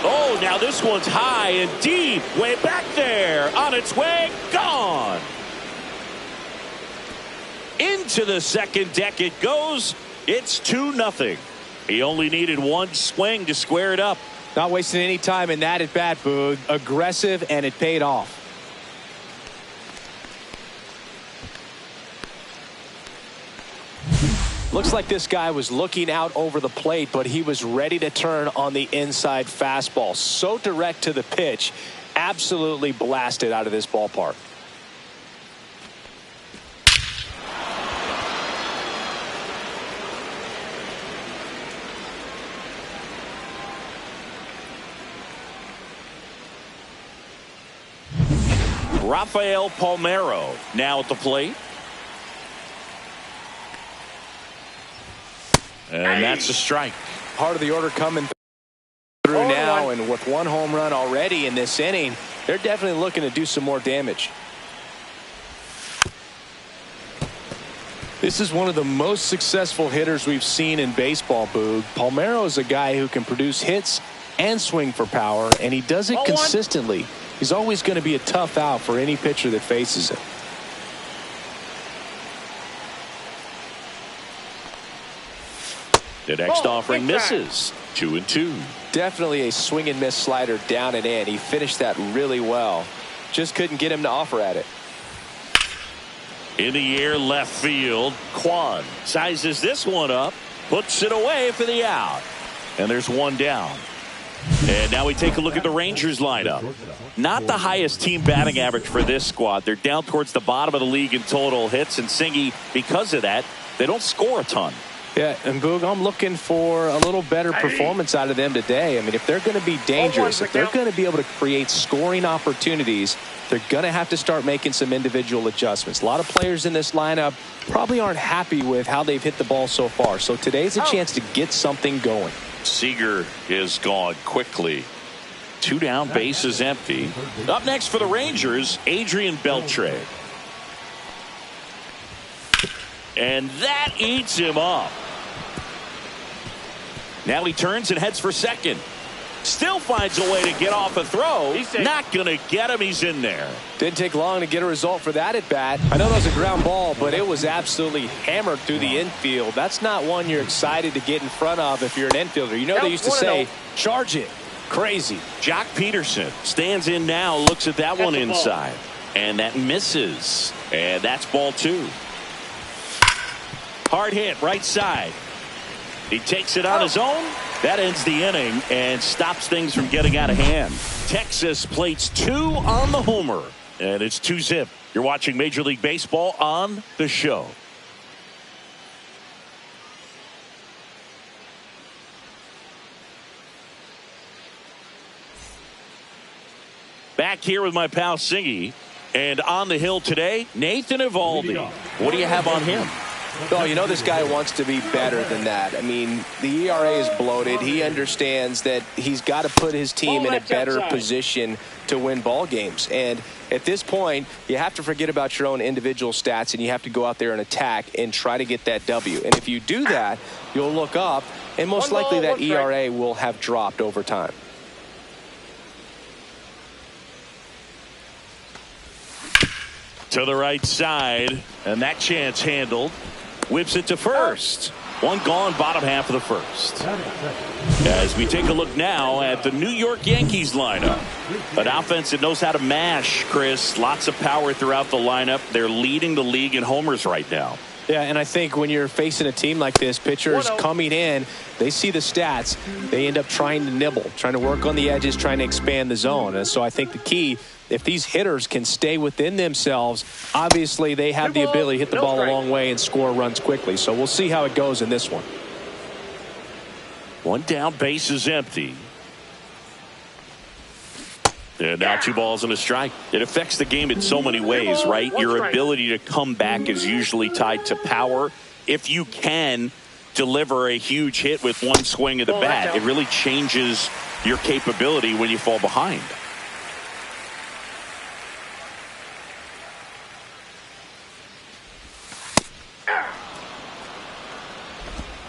Oh, now this one's high and deep. Way back there. On its way. Gone. Into the second deck it goes. It's 2-0. He only needed one swing to square it up. Not wasting any time in that at bat, Boog. Aggressive, and it paid off. Looks like this guy was looking out over the plate, but he was ready to turn on the inside fastball. So direct to the pitch. Absolutely blasted out of this ballpark. Rafael Palmeiro now at the plate. And that's a strike. Part of the order coming through now, and with one home run already in this inning, they're definitely looking to do some more damage. This is one of the most successful hitters we've seen in baseball, Boog. Palmeiro is a guy who can produce hits and swing for power, and he does it consistently. He's always going to be a tough out for any pitcher that faces him. The next offering misses. 2-2. Definitely a swing and miss slider down and in. He finished that really well. Just couldn't get him to offer at it. In the air left field. Kwan sizes this one up. Puts it away for the out. And there's one down. And now we take a look at the Rangers lineup. Not the highest team batting average for this squad. They're down towards the bottom of the league in total hits. And Singy, because of that, they don't score a ton. Yeah, and Boog, I'm looking for a little better performance out of them today. I mean, if they're going to be dangerous, if they're going to be able to create scoring opportunities, they're going to have to start making some individual adjustments. A lot of players in this lineup probably aren't happy with how they've hit the ball so far. So today's a chance to get something going. Seager is gone quickly. 2 down, bases empty. Up next for the Rangers, Adrian Beltre. And that eats him up. Now he turns and heads for second. Still finds a way to get off a throw. Not going to get him. He's in there. Didn't take long to get a result for that at bat. I know that was a ground ball, but it was absolutely hammered through the infield. That's not one you're excited to get in front of if you're an infielder. You know, they used to say, charge it. Crazy. Jock Peterson stands in now, looks at that one inside. And that misses. And that's ball 2. Hard hit, right side. He takes it on his own. That ends the inning and stops things from getting out of hand. Texas plates 2 on the homer. And it's 2-0. You're watching Major League Baseball on the show. Back here with my pal Singy. And on the hill today, Nathan Eovaldi. What do you have on him? Oh, you know this guy wants to be better than that. I mean, the ERA is bloated. He understands that he's got to put his team in a better position to win ball games. And at this point, you have to forget about your own individual stats, and you have to go out there and attack and try to get that W. And if you do that, you'll look up, and most likely that ERA will have dropped over time. To the right side, and that chance handled. Whips it to first. One gone, bottom half of the first. As we take a look now at the New York Yankees lineup. An offense that knows how to mash, Chris. Lots of power throughout the lineup. They're leading the league in homers right now. Yeah, and I think when you're facing a team like this, pitchers coming in, they see the stats. They end up trying to nibble, trying to work on the edges, trying to expand the zone. And so I think the key, if these hitters can stay within themselves, obviously they have the ability to hit the ball a long way and score runs quickly. So we'll see how it goes in this one. One down, base is empty. And now 2 balls and a strike. It affects the game in so many ways, right? Your ability to come back is usually tied to power. If you can deliver a huge hit with one swing of the bat, it really changes your capability when you fall behind.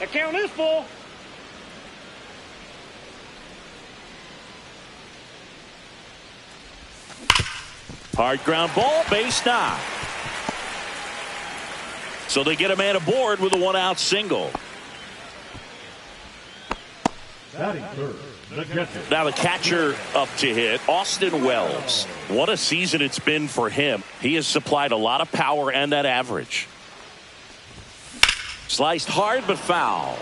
The count is full. Hard ground ball, base knock. So they get a man aboard with a 1-out single. Now the catcher up to hit, Austin Wells. What a season it's been for him. He has supplied a lot of power and that average. Sliced hard but foul.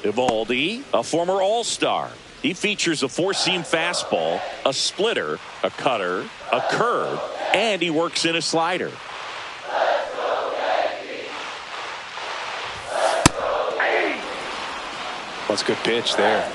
Evaldi, a former All-Star. He features a 4-seam fastball, a splitter, a cutter, a curve, and he works in a slider. That's a good pitch there.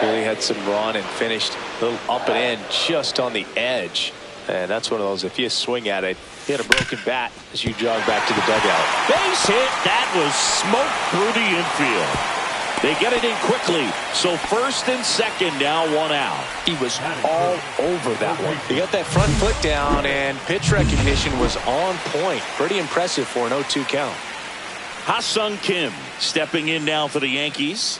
Really had some run and finished a little up and in just on the edge. And that's one of those, if you swing at it, you had a broken bat as you jog back to the dugout. Base hit. That was smoke through the infield. They get it in quickly. So first and second now, 1 out. He was all over that one. He got that front foot down, and pitch recognition was on point. Pretty impressive for an 0-2 count. Ha-Sung Kim stepping in now for the Yankees.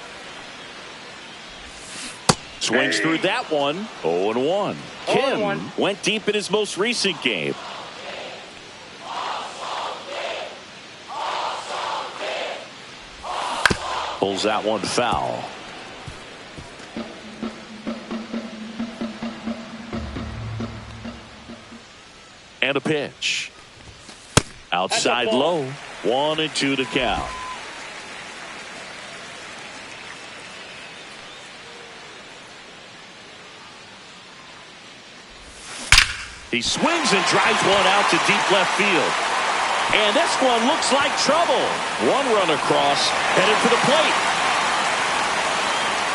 Swings through that one. 0-1. Kim went deep in his most recent game. Pulls that one foul. And a pitch. Outside low. 1-2 to count. He swings and drives one out to deep left field. And this one looks like trouble. 1 run across, headed for the plate.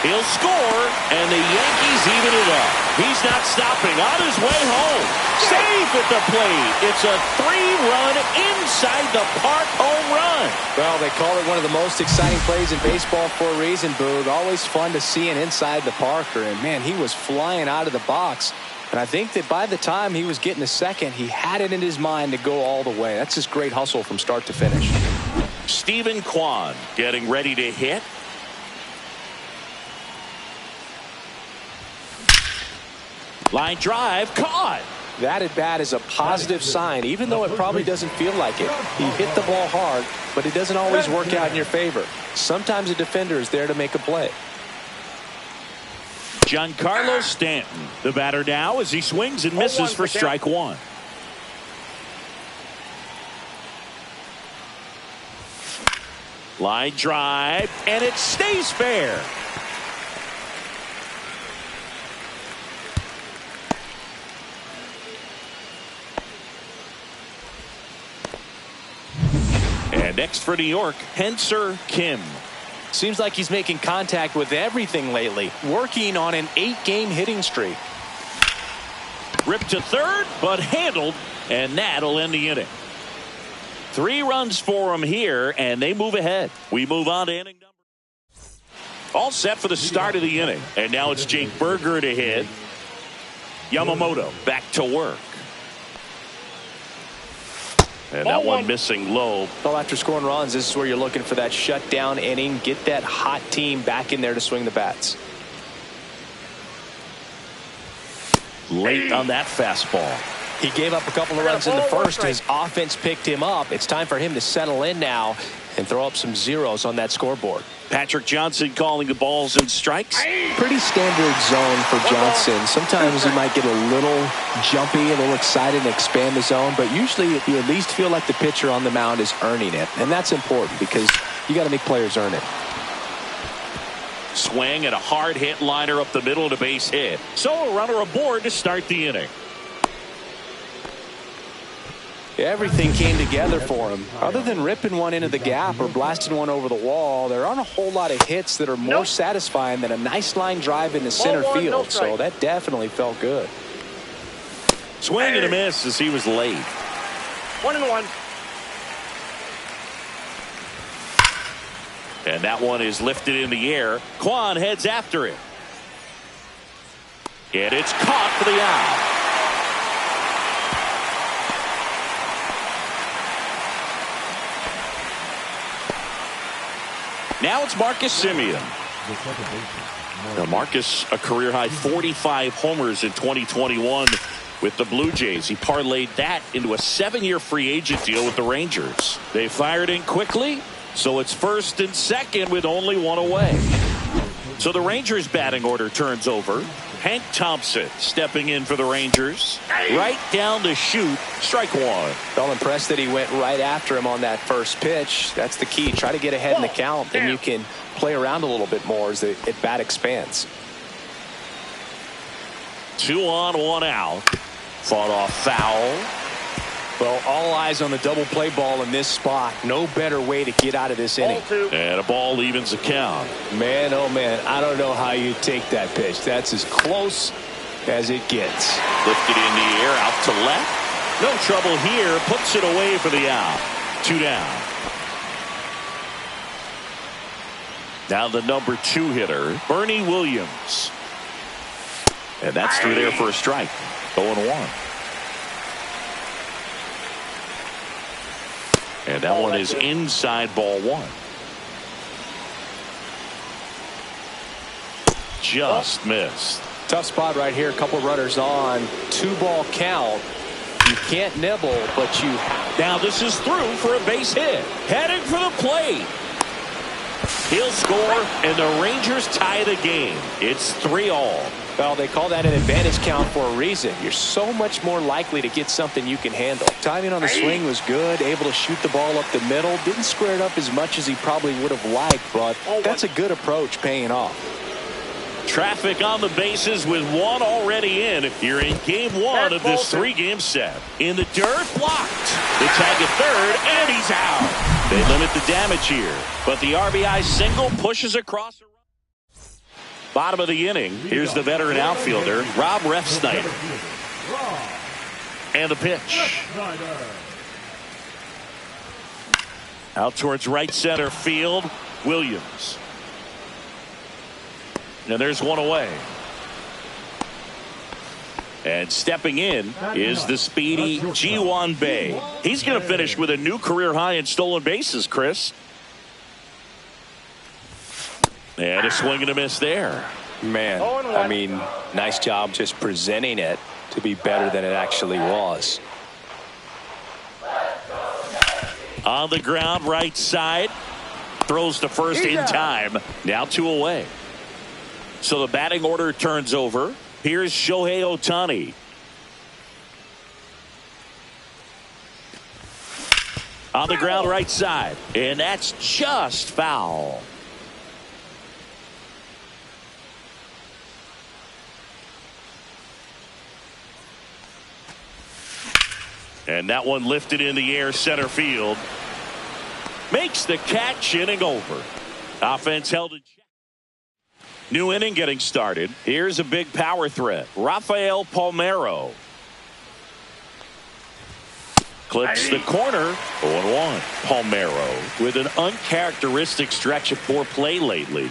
He'll score, and the Yankees even it up. He's not stopping. On his way home. Safe at the plate. It's a 3-run inside the park home run. Well, they call it one of the most exciting plays in baseball for a reason, Boog. Always fun to see an inside the parker. And, man, he was flying out of the box. And I think that by the time he was getting a second, he had it in his mind to go all the way. That's just great hustle from start to finish. Stephen Kwan getting ready to hit. Line drive, caught. That at bat is a positive sign, even though it probably doesn't feel like it. He hit the ball hard, but it doesn't always work out in your favor. Sometimes a defender is there to make a play. Giancarlo Stanton, the batter now as he swings and misses for strike 1. Line drive, and it stays fair. And next for New York, Ha-Sung Kim. Seems like he's making contact with everything lately, working on an 8-game hitting streak. Ripped to third, but handled, and that'll end the inning. 3 runs for him here, and they move ahead. We move on to inning number. All set for the start of the inning. And now it's Jake Berger to hit. Yamamoto back to work. And that one missing low. Well, after scoring runs, this is where you're looking for that shutdown inning. Get that hot team back in there to swing the bats. Late on that fastball. He gave up a couple of runs in the first. His offense picked him up. It's time for him to settle in now and throw up some zeros on that scoreboard. Patrick Johnson calling the balls and strikes. Pretty standard zone for Johnson. Sometimes he might get a little jumpy, a little excited and expand the zone, but usually you at least feel like the pitcher on the mound is earning it, and that's important because you got to make players earn it. Swing and a hard hit liner up the middle and a base hit. So a runner aboard to start the inning. Everything came together for him. Other than ripping one into the gap or blasting one over the wall, there aren't a whole lot of hits that are more satisfying than a nice line drive into center field. So that definitely felt good. Swing and a miss as he was late. 1-1. And that one is lifted in the air. Kwan heads after it. And it's caught for the out. Now it's Marcus Semien. Now Marcus, a career-high 45 homers in 2021 with the Blue Jays. He parlayed that into a 7-year free agent deal with the Rangers. They fired in quickly, so it's first and second with only one away. So the Rangers batting order turns over. Hank Thompson stepping in for the Rangers. Right down the chute, strike one. Felt impressed that he went right after him on that first pitch. That's the key. Try to get ahead in the count, then you can play around a little bit more as the at-bat expands. 2 on, 1 out. Fought off foul. Well, all eyes on the double play ball in this spot. No better way to get out of this inning. And a ball evens the count. Man, oh man, I don't know how you take that pitch. That's as close as it gets. Lifted in the air, out to left. No trouble here. Puts it away for the out. 2 down. Now the number 2 hitter, Bernie Williams. And that's through there for a strike. 0-1. And that one is inside ball 1. Just missed. Tough spot right here. A couple runners on. 2-ball count. You can't nibble, but you have. Now this is through for a base hit. Heading for the plate. He'll score, and the Rangers tie the game. It's 3-all. Well, they call that an advantage count for a reason. You're so much more likely to get something you can handle. Timing on the swing was good. Able to shoot the ball up the middle. Didn't square it up as much as he probably would have liked, but that's a good approach paying off. Traffic on the bases with 1 already in. You're in game 1 of this 3-game set. In the dirt, blocked. The tag at third, and he's out. They limit the damage here, but the RBI single pushes across. Bottom of the inning, here's the veteran outfielder, Rob Refsnyder. And the pitch. Out towards right center field, Williams. And there's one away. And stepping in is the speedy Ji-hwan Bae. He's going to finish with a new career high in stolen bases, Chris. And a swing and a miss there. Man, I mean, nice job just presenting it to be better than it actually was. On the ground, right side. Throws to first in time. Now 2 away. So the batting order turns over. Here's Shohei Ohtani. On the ground, right side. And that's just foul. And that one lifted in the air, center field. Makes the catch, inning over. Offense held in check. New inning getting started. Here's a big power threat. Rafael Palmeiro. Clips the corner. 0-1. Palmeiro with an uncharacteristic stretch of poor play lately.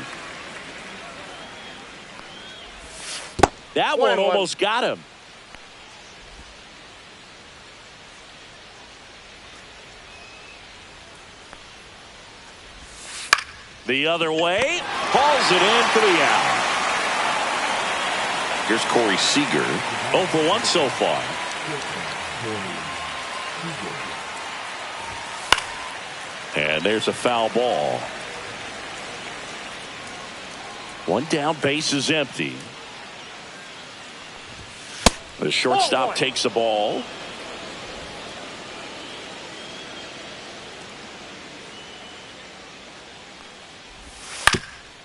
That one almost got him. The other way. Hauls it in for the out. Here's Corey Seager. 0 for 1 so far. And there's a foul ball. One down, base is empty. The shortstop takes the ball.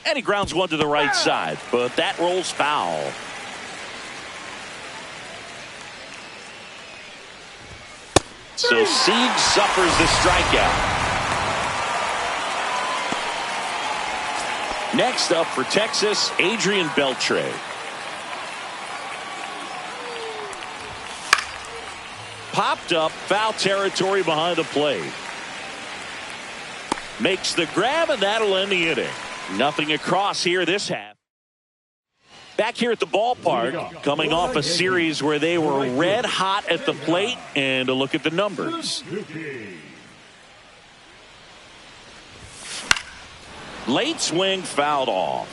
And he grounds one to the right side, but that rolls foul. So Sieg suffers the strikeout. Next up for Texas, Adrian Beltre. Popped up, foul territory behind the plate. Makes the grab, and that'll end the inning. Nothing across here this half. Back here at the ballpark, coming off a series where they were red hot at the plate, and a look at the numbers. Late swing fouled off.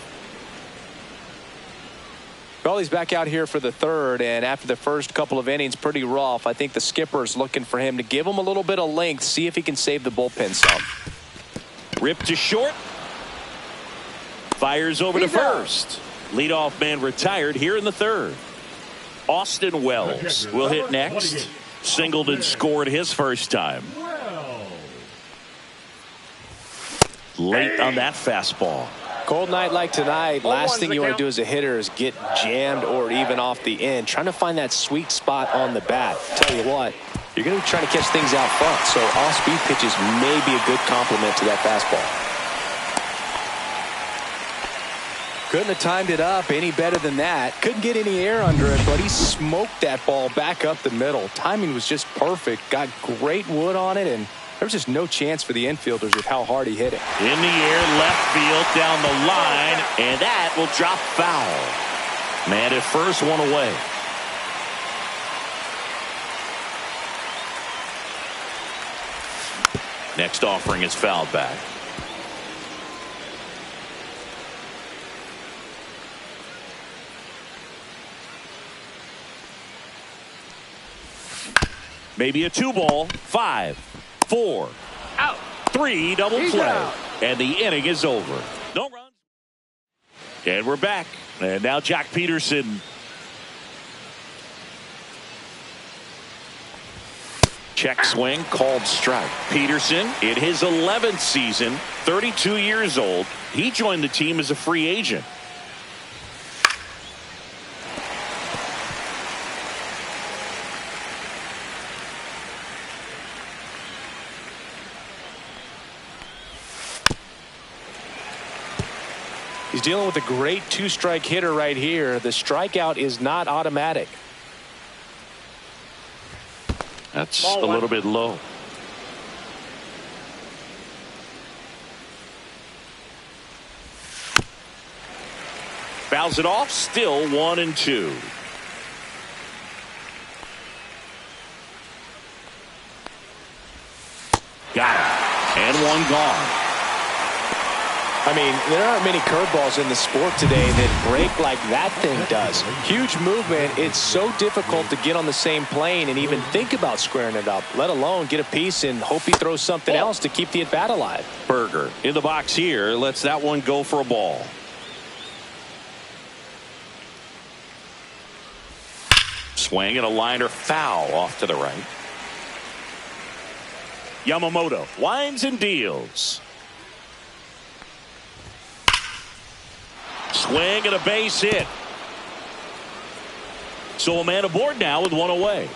Well, he's back out here for the third, and after the first couple of innings, pretty rough. I think the skipper's looking for him to give him a little bit of length, see if he can save the bullpen some. Ripped to short. Fires over to first. Leadoff man retired here in the third. Austin Wells will hit next. Singled and scored his first time. Late on that fastball. Cold night like tonight, last thing you want to do as a hitter is get jammed or even off the end. Trying to find that sweet spot on the bat. Tell you what, you're going to be trying to catch things out front, so off-speed pitches may be a good complement to that fastball. Couldn't have timed it up any better than that. Couldn't get any air under it, but he smoked that ball back up the middle. Timing was just perfect. Got great wood on it, and there was just no chance for the infielders with how hard he hit it. In the air, left field, down the line, and that will drop foul. Man at first, one away. Next offering is fouled back. Maybe a 2-ball, 5, 4, out, 3, double play, out. And the inning is over. No runs. And we're back. And now Jack Peterson. Check swing, called strike. Peterson in his 11th season, 32 years old. He joined the team as a free agent. He's dealing with a great two-strike hitter right here. The strikeout is not automatic. That's a little bit low. Fouls it off, still 1-2. Got it. And one gone. I mean, there aren't many curveballs in the sport today that break like that thing does. Huge movement. It's so difficult to get on the same plane and even think about squaring it up, let alone get a piece and hope he throws something else to keep the at-bat alive. Berger in the box here. Lets that one go for a ball. Swing and a liner foul off to the right. Yamamoto winds and deals. Swing and a base hit. So a man aboard now with one away.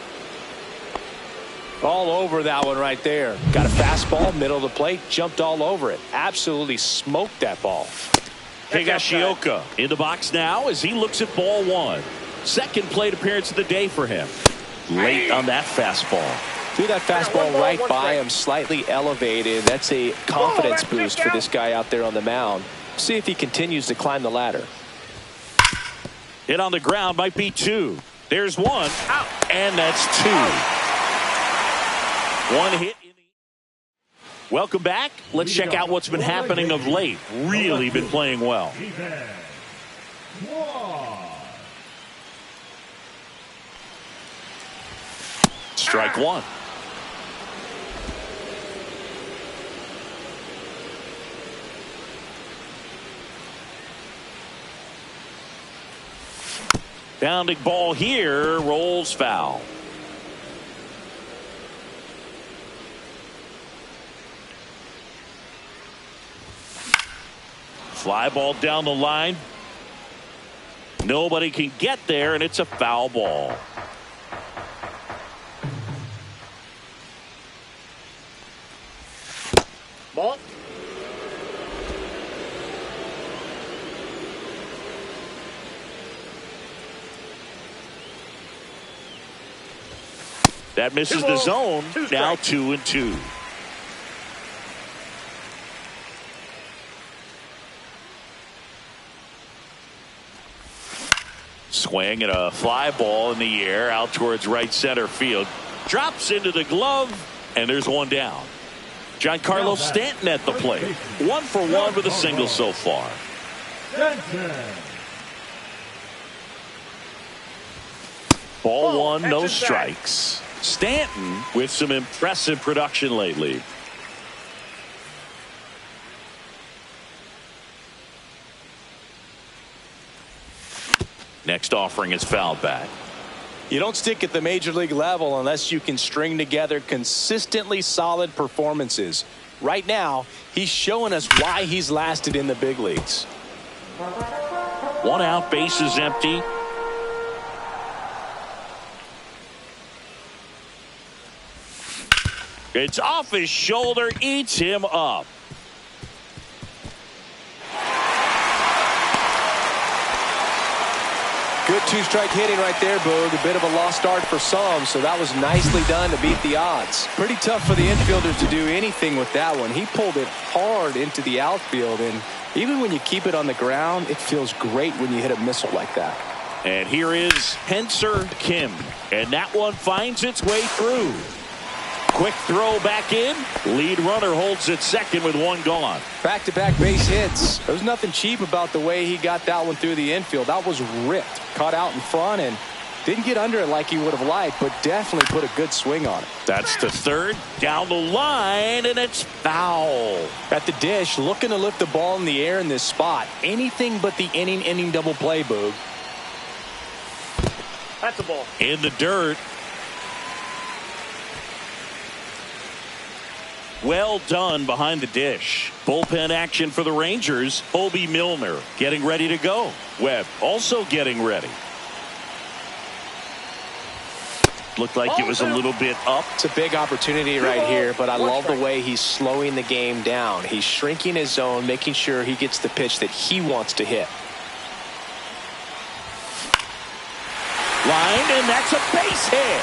All over that one right there. Got a fastball, middle of the plate, jumped all over it. Absolutely smoked that ball. Higashioka in the box now as he looks at ball one. Second plate appearance of the day for him. Late on that fastball. Threw that fastball right by him, slightly elevated. That's a confidence boost for this guy out there on the mound. See if he continues to climb the ladder. Hit on the ground might be 2. There's 1. Out. And that's 2. 1 hit. Welcome back. Let's check out what's been happening of late. Really been playing well. Strike 1. Bounding ball here, rolls foul. Fly ball down the line. Nobody can get there, and it's a foul ball. Ball. That misses the zone. Now 2-2. Swing and a fly ball in the air out towards right center field. Drops into the glove, and there's 1 down. Giancarlo Stanton at the plate. 1 for 1 with a single so far. Ball 1, no strikes. Stanton with some impressive production lately. Next offering is fouled back. You don't stick at the major league level unless you can string together consistently solid performances. Right now, he's showing us why he's lasted in the big leagues. 1 out, base is empty. It's off his shoulder, eats him up. Good 2-strike hitting right there, Boog. A bit of a lost start for some, so that was nicely done to beat the odds. Pretty tough for the infielders to do anything with that one. He pulled it hard into the outfield, and even when you keep it on the ground, it feels great when you hit a missile like that. And here is Henser Kim, and that one finds its way through. Quick throw back in. Lead runner holds at second with 1 gone. Back-to-back base hits. There's nothing cheap about the way he got that one through the infield. That was ripped. Caught out in front and didn't get under it like he would have liked, but definitely put a good swing on it. That's the third. Down the line, and it's foul. At the dish, looking to lift the ball in the air in this spot. Anything but the inning double play, Boog. That's a ball. In the dirt. Well done behind the dish. Bullpen action for the Rangers. Obi Milner getting ready to go. Webb also getting ready. Looked like it was a little bit up. It's a big opportunity right here, but I love the way he's slowing the game down. He's shrinking his zone, making sure he gets the pitch that he wants to hit. Line, and that's a base hit.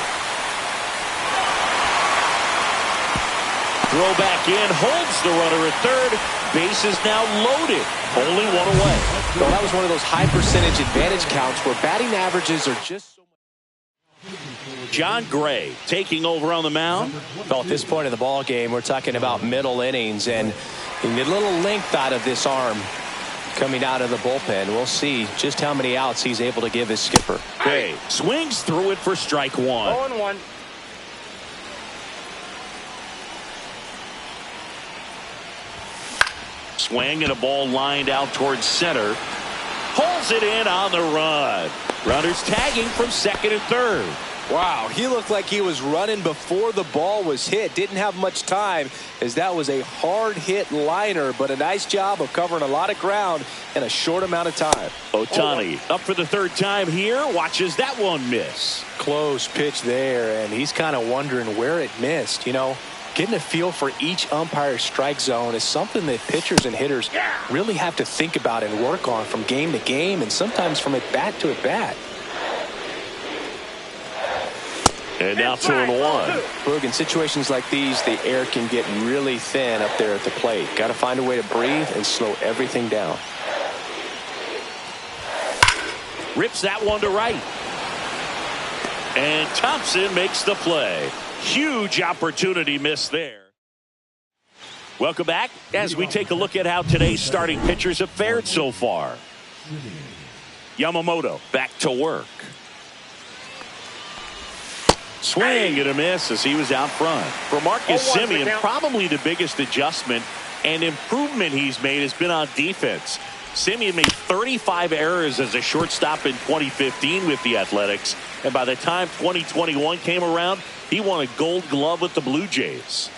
Throw back in, holds the runner at third. Base is now loaded. Only 1 away. Well, that was one of those high percentage advantage counts where batting averages are just so much. John Gray taking over on the mound. Well, at this point of the ball game, we're talking about middle innings, and you need a little length out of this arm coming out of the bullpen. We'll see just how many outs he's able to give his skipper. Gray swings through it for strike 1. 0-1. Swing and a ball lined out towards center. Pulls it in on the run. Runners tagging from second and third. Wow, he looked like he was running before the ball was hit. Didn't have much time as that was a hard hit liner, but a nice job of covering a lot of ground in a short amount of time. Ohtani up for the third time here. Watches that one miss. Close pitch there, and he's kind of wondering where it missed. You know, getting a feel for each umpire's strike zone is something that pitchers and hitters really have to think about and work on from game to game and sometimes from at bat to at bat. And now 2-1. Look, in situations like these, the air can get really thin up there at the plate. Got to find a way to breathe and slow everything down. Rips that one to right. And Thompson makes the play. Huge opportunity missed there. Welcome back as we take a look at how today's starting pitchers have fared so far. Yamamoto back to work. Swing and a miss as he was out front. For Marcus Semien, probably the biggest adjustment and improvement he's made has been on defense. Semien made 35 errors as a shortstop in 2015 with the Athletics, and by the time 2021 came around, he won a Gold Glove with the Blue Jays.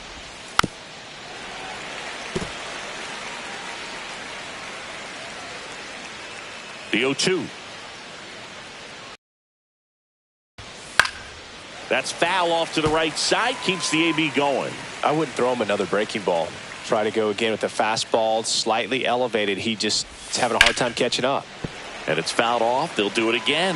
The 0-2. That's foul off to the right side. Keeps the AB going. I wouldn't throw him another breaking ball. Try to go again with the fastball. Slightly elevated. He just is having a hard time catching up. And it's fouled off. They'll do it again.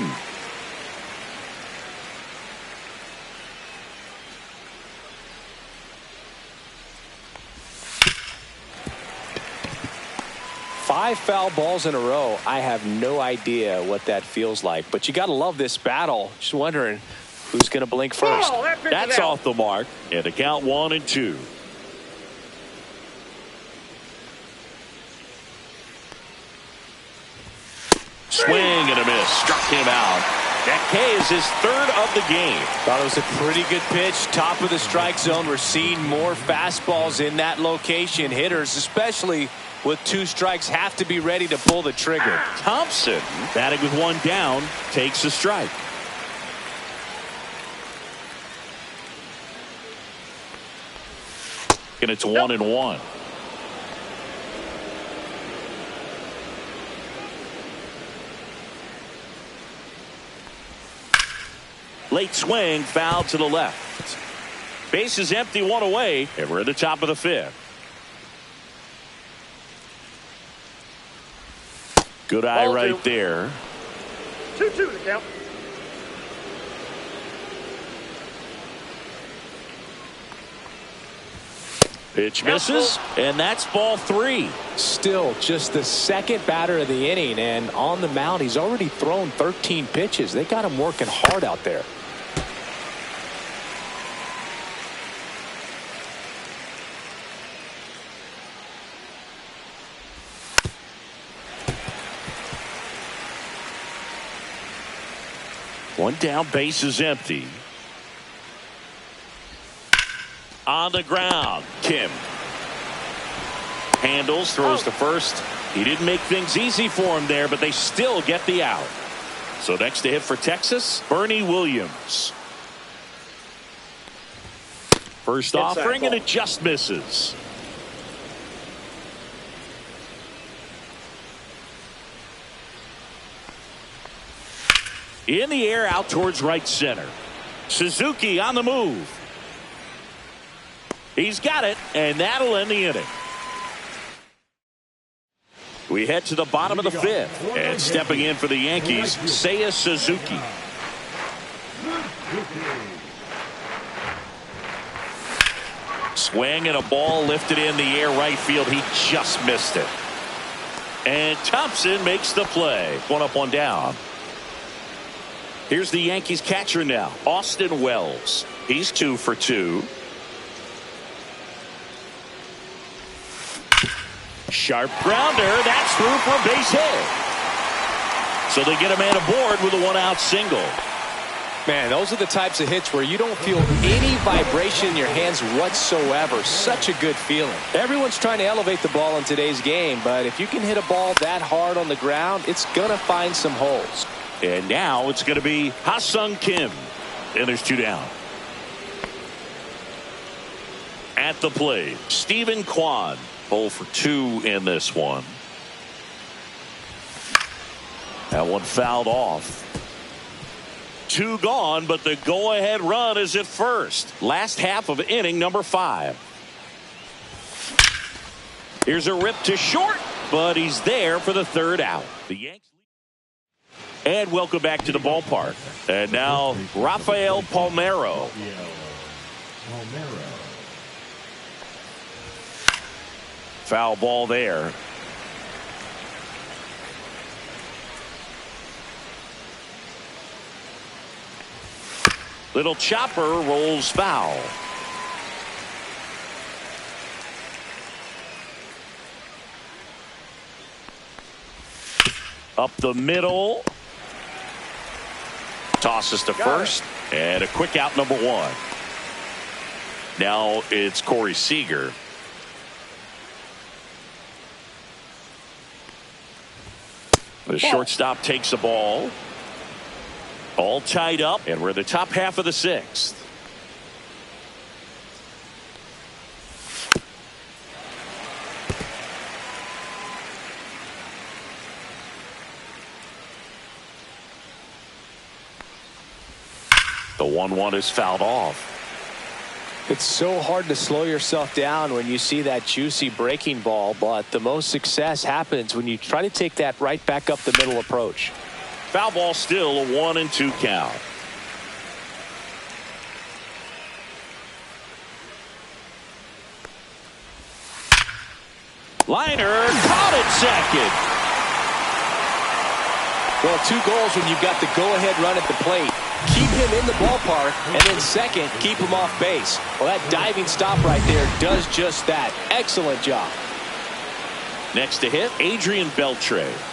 Five foul balls in a row. I have no idea what that feels like. But you got to love this battle. Just wondering who's going to blink first. That's off the mark. And the count 1-2. Swing and a miss. Struck him out. That K is his third of the game. Thought it was a pretty good pitch. Top of the strike zone. We're seeing more fastballs in that location. Hitters, especially with 2 strikes, have to be ready to pull the trigger. Thompson, batting with 1 down, takes a strike. And it's 1-1. Late swing, foul to the left. Base is empty, 1 away, and we're at the top of the 5th. Good eye Ball right 2. there. 2-2 the count. Pitch misses, and that's ball 3. Still just the second batter of the inning, and on the mound, he's already thrown 13 pitches. They got him working hard out there. One down, base is empty. On the ground, Kim handles, throws to first. He didn't make things easy for him there, but they still get the out. So next to hit for Texas, Bernie Williams. First offering, and it just misses. In the air, out towards right center. Suzuki on the move. He's got it, and that'll end the inning. We head to the bottom of the 5th, and stepping in for the Yankees, Seiya Suzuki. Swing and a ball lifted in the air right field. He just missed it. And Thompson makes the play. 1 up, 1 down. Here's the Yankees catcher now, Austin Wells. He's 2 for 2. Sharp grounder. That's through for a base hit. So they get a man aboard with a 1-out single. Man, those are the types of hits where you don't feel any vibration in your hands whatsoever. Such a good feeling. Everyone's trying to elevate the ball in today's game, but if you can hit a ball that hard on the ground, it's going to find some holes. And now it's going to be Ha-Sung Kim. And there's 2 down. At the plate, Stephen Kwan. 0 for 2 in this one. That one fouled off. 2 gone, but the go-ahead run is at first. Last half of inning number 5. Here's a rip to short, but he's there for the 3rd out. The Yankees. And welcome back to the ballpark. And now Rafael Palmeiro. Foul ball there. Little chopper rolls foul. Up the middle. Tosses to first. And a quick out, number one. Now it's Corey Seager. The shortstop takes the ball. All tied up, and we're in the top half of the sixth. The 1-1 is fouled off. It's so hard to slow yourself down when you see that juicy breaking ball, but the most success happens when you try to take that right back up the middle approach. Foul ball still, a 1-2 count. Liner caught at second. Well, 2 goals when you've got the go-ahead run at the plate. Keep him in the ballpark, and then second, keep him off base. Well, that diving stop right there does just that. Excellent job. Next to hit, embelbithew.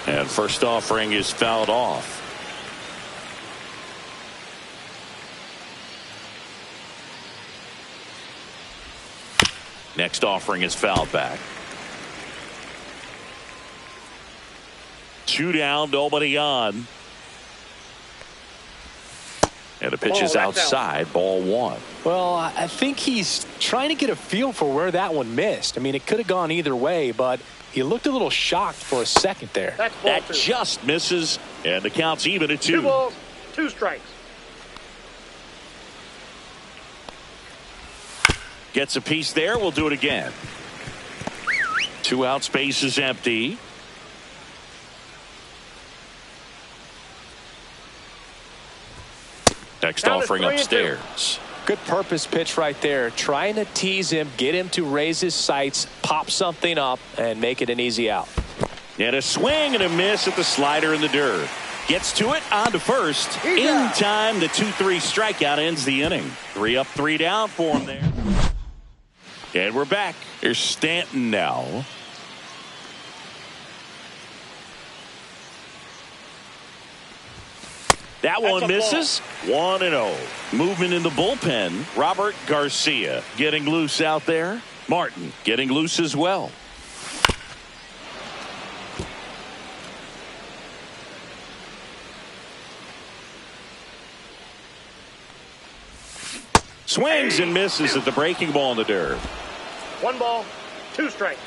And first offering is fouled off. Next offering is fouled back. 2 down, nobody on. And the pitch is outside, ball 1. Well, I think he's trying to get a feel for where that one missed. I mean, it could have gone either way, but he looked a little shocked for a second there. That just misses, and the count's even at 2. 2 balls, 2 strikes. Gets a piece there. We'll do it again. 2 out, space is empty. Next offering upstairs. Good purpose pitch right there. Trying to tease him, get him to raise his sights, pop something up, and make it an easy out. And a swing and a miss at the slider in the dirt. Gets to it, on to first. In time, the 2-3 strikeout ends the inning. 3 up, 3 down for him there. And we're back. Here's Stanton now. That one misses. 1-0. Movement in the bullpen. Robert Garcia getting loose out there. Martin getting loose as well. Swings and misses at the breaking ball in the dirt. 1 ball, 2 strikes.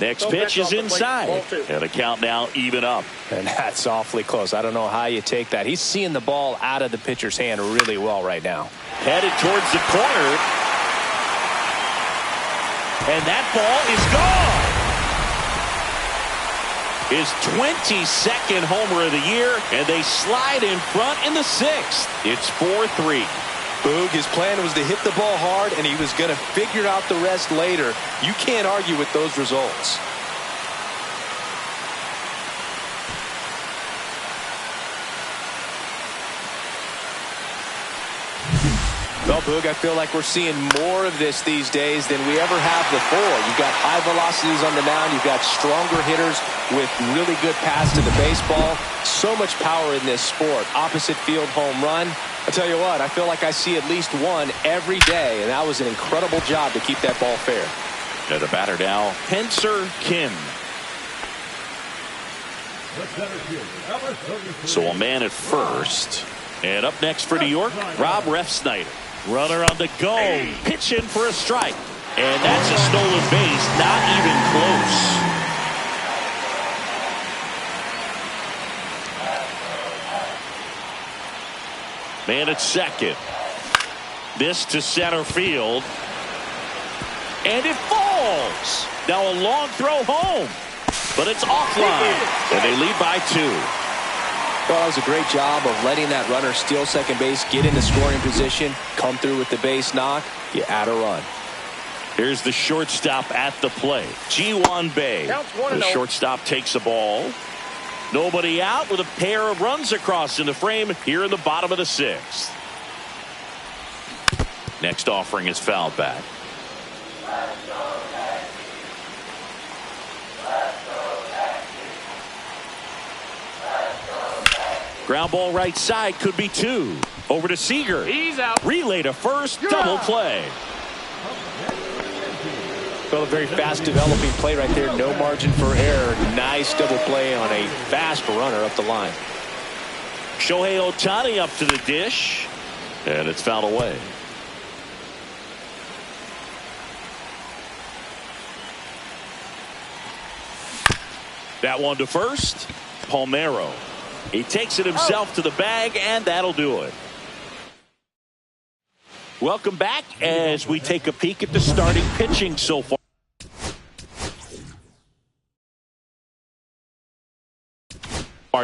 Next pitch is inside. And the count now even up. And that's awfully close. I don't know how you take that. He's seeing the ball out of the pitcher's hand really well right now. Headed towards the corner. And that ball is gone. His 22nd homer of the year, and they slide in front in the 6th. It's 4-3. Boog, his plan was to hit the ball hard, and he was going to figure out the rest later. You can't argue with those results. Well, Boog, I feel like we're seeing more of this these days than we ever have before. You've got high velocities on the mound. You've got stronger hitters with really good pass to the baseball. So much power in this sport. Opposite field home run. I tell you what, I feel like I see at least one every day, and that was an incredible job to keep that ball fair. And the batter now, Spencer Kim. So a man at first. And up next for New York, Rob Refsnyder. Runner on the go, pitching for a strike. And that's a stolen base, not even close. Man at second. This to center field. And it falls. falls. Now a long throw home, but it's offline, and they lead by 2. Well, that was a great job of letting that runner steal second base, get into scoring position, come through with the base knock. You add a run. Here's the shortstop at the plate, Ji-hwan-bae. The shortstop takes the ball. Nobody out with a pair of runs across in the frame here in the bottom of the 6th. Next offering is fouled back. Ground ball right side, could be 2. Over to Seager. He's out. Relay to first, double play. Well, a very fast developing play right there. No margin for error. Nice double play on a fast runner up the line. Shohei Ohtani up to the dish, and it's fouled away. That one to first. Palmeiro. He takes it himself to the bag, and that'll do it. Welcome back as we take a peek at the starting pitching so far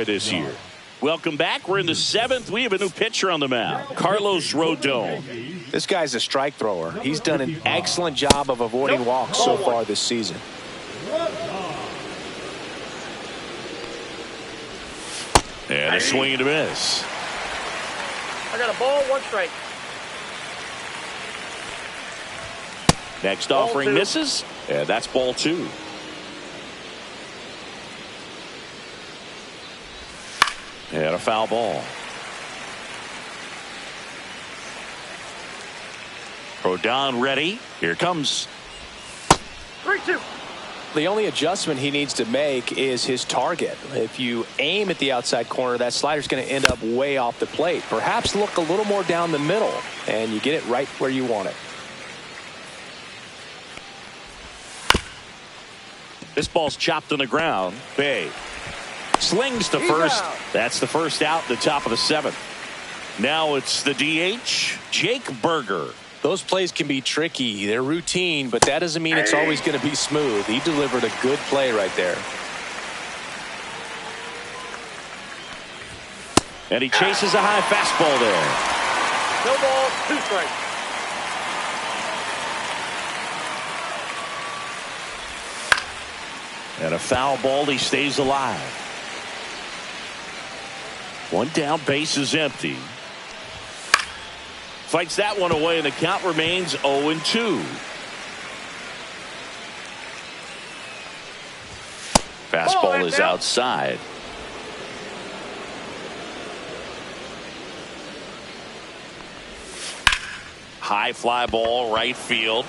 this year. Welcome back. We're in the 7th. We have a new pitcher on the mound, Carlos Rodon. This guy's a strike thrower. He's done an excellent job of avoiding walks so far this season. And a swing and a miss. I got a ball, 1 strike. Next offering misses, and that's ball 2. And a foul ball. Rodon ready. Here comes. 3-2. The only adjustment he needs to make is his target. If you aim at the outside corner, that slider's going to end up way off the plate. Perhaps look a little more down the middle, and you get it right where you want it. This ball's chopped on the ground. Bay slings to first. That's the first out at the top of the 7th. Now it's the DH, Jake Berger. Those plays can be tricky. They're routine, but that doesn't mean it's always going to be smooth. He delivered a good play right there. And he chases a high fastball there. No ball, 2 strikes. And a foul ball. He stays alive. 1 down, base is empty. Fights that one away, and the count remains 0-2. Fastball is outside. High fly ball, right field.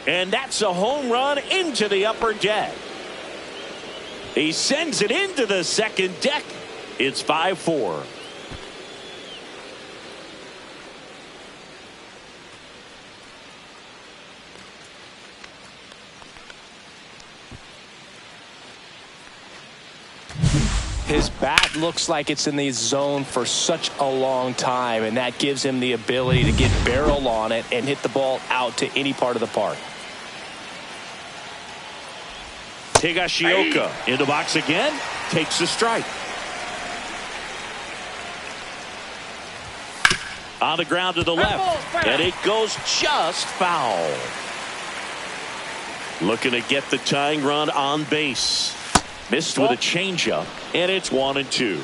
And that's a home run into the upper deck. He sends it into the second deck. It's 5-4. His bat looks like it's in the zone for such a long time, and that gives him the ability to get barrel on it and hit the ball out to any part of the park. Higashioka in the box again, takes the strike. On the ground to the left, and it goes just foul. Looking to get the tying run on base. Missed with a changeup, and it's 1-2.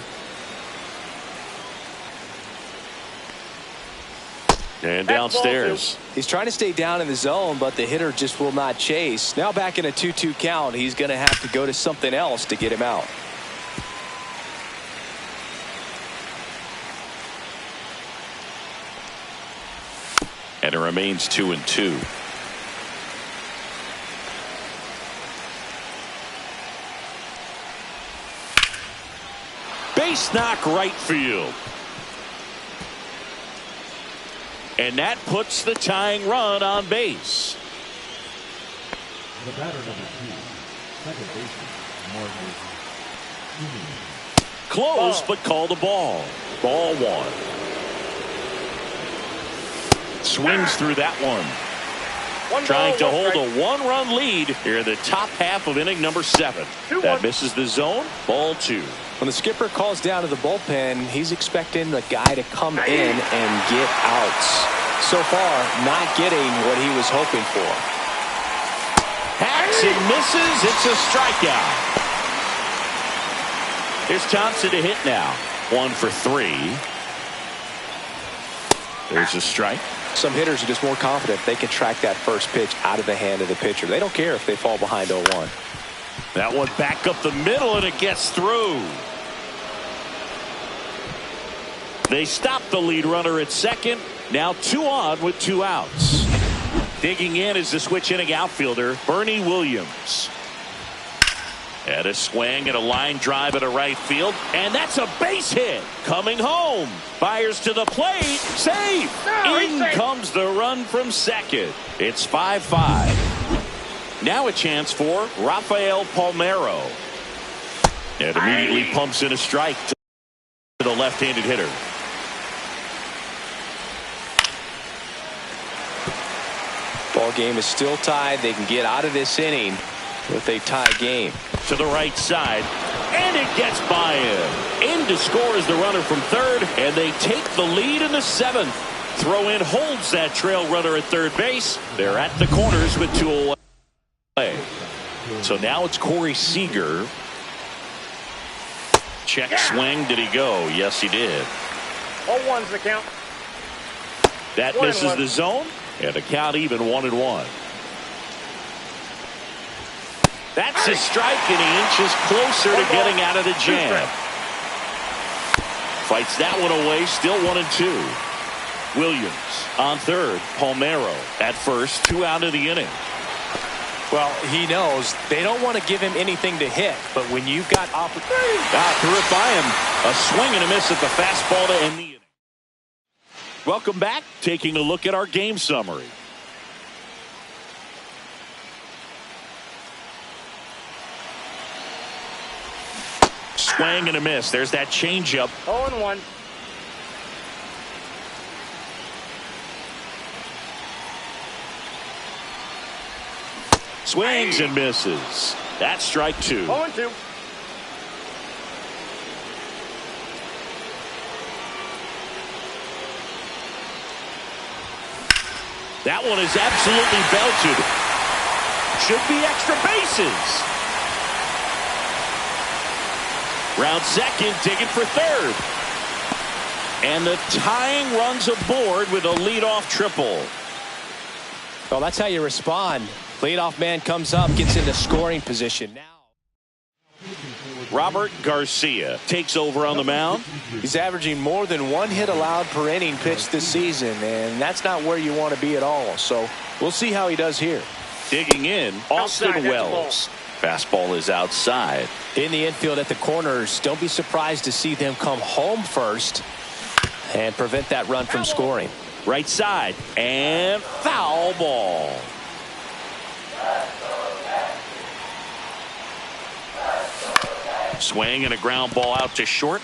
And downstairs. He's trying to stay down in the zone, but the hitter just will not chase. Now back in a 2-2 count, he's going to have to go to something else to get him out. And it remains 2-2. Base knock right field. And that puts the tying run on base. The batter number 2, second baseman, Marcus. Close, but called a ball. Ball 1. Swings through that one. Trying to hold a one-run lead here in the top half of inning number 7. That misses the zone. Ball 2. When the skipper calls down to the bullpen, he's expecting the guy to come in and get outs. So far, not getting what he was hoping for. Hacks and misses. It's a strikeout. Here's Thompson to hit now. 1 for 3. There's a strike. Some hitters are just more confident they can track that first pitch out of the hand of the pitcher. They don't care if they fall behind 0-1. That one back up the middle, and it gets through. They stop the lead runner at second. Now 2 on with 2 outs. Digging in is the switch inning outfielder, Bernie Williams. And a swing and a line drive at a right field. And that's a base hit. Coming home. Fires to the plate. Save. In comes the run from second. It's 5-5. Now a chance for Rafael Palmeiro. And immediately pumps in a strike to the left-handed hitter. Ball game is still tied. They can get out of this inning with a tie game. To the right side, and it gets by him. In to score is the runner from third, and they take the lead in the 7th. Throw in holds that trail runner at third base. They're at the corners with 2 away. So now it's Corey Seager. Check swing. Did he go? Yes, he did. 0-1's the count. That misses the zone, and the count even 1-1. That's a strike, and he inches closer to getting out of the jam. Fights that one away, still 1-2. Williams on third. Palmeiro at first. 2 out of the inning. Well, he knows they don't want to give him anything to hit, but when you've got opportunity. Threw it by him. A swing and a miss at the fastball to end the inning. Welcome back. Taking a look at our game summary. Swing and a miss. There's that changeup. 0-1. Swings and misses. That's strike 2. 0-2. That one is absolutely belted. Should be extra bases. Round second, digging for third. And the tying runs aboard with a leadoff triple. Well, that's how you respond. Leadoff man comes up, gets into scoring position. Now Robert Garcia takes over on the mound. he's averaging more than 1 hit allowed per inning pitched this season, and that's not where you want to be at all. So we'll see how he does here. Digging in, Austin Outside, Wells. Fastball is outside. In the infield at the corners, don't be surprised to see them come home first and prevent that run from scoring. Right side, and foul ball. Swing and a ground ball out to short.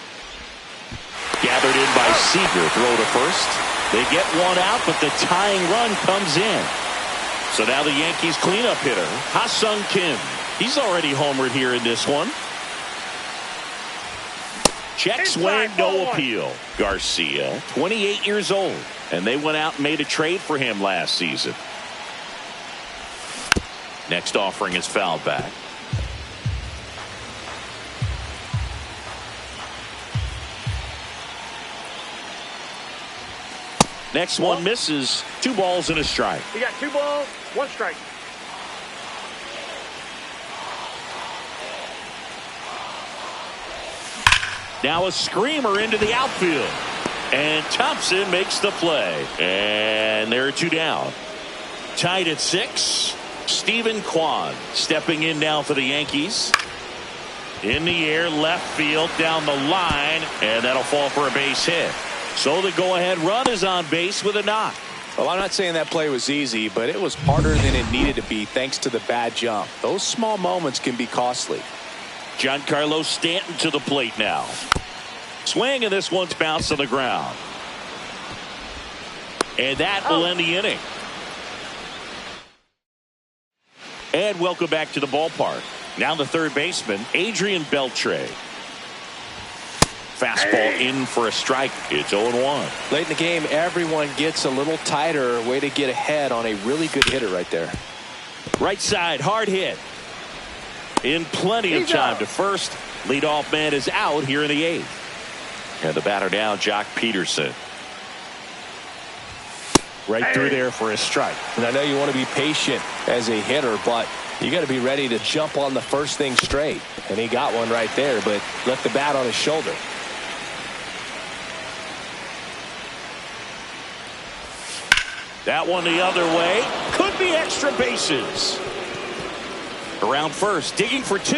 Gathered in by Seager. Throw to first. They get 1 out, but the tying run comes in. So now the Yankees cleanup hitter, Ha-Sung Kim. He's already homered here in this one. Check swing, no appeal. Garcia, 28 years old, and they went out and made a trade for him last season. Next offering is fouled back. Next one misses. 2 balls and a strike. You got 2 balls, 1 strike. Now a screamer into the outfield. And Thompson makes the play. And there are 2 down. Tied at 6. Stephen Kwan stepping in now for the Yankees. In the air, left field, down the line. And that'll fall for a base hit. So the go-ahead run is on base with a knock. Well, I'm not saying that play was easy, but it was harder than it needed to be thanks to the bad jump. Those small moments can be costly. Giancarlo Stanton to the plate now. Swing, and this one's bounced on the ground. And that will end the inning. And welcome back to the ballpark. Now the third baseman, embelbithetré. Fastball in for a strike. It's 0-1. Late in the game, everyone gets a little tighter. Way to get ahead on a really good hitter right there. Right side, hard hit. In plenty of time to first. Leadoff man is out here in the 8th. And the batter now, Jock Peterson. Right through there for a strike. And I know you want to be patient as a hitter, but you got to be ready to jump on the first thing straight. And he got one right there, but left the bat on his shoulder. That one the other way. Could be extra bases. Around first, digging for 2.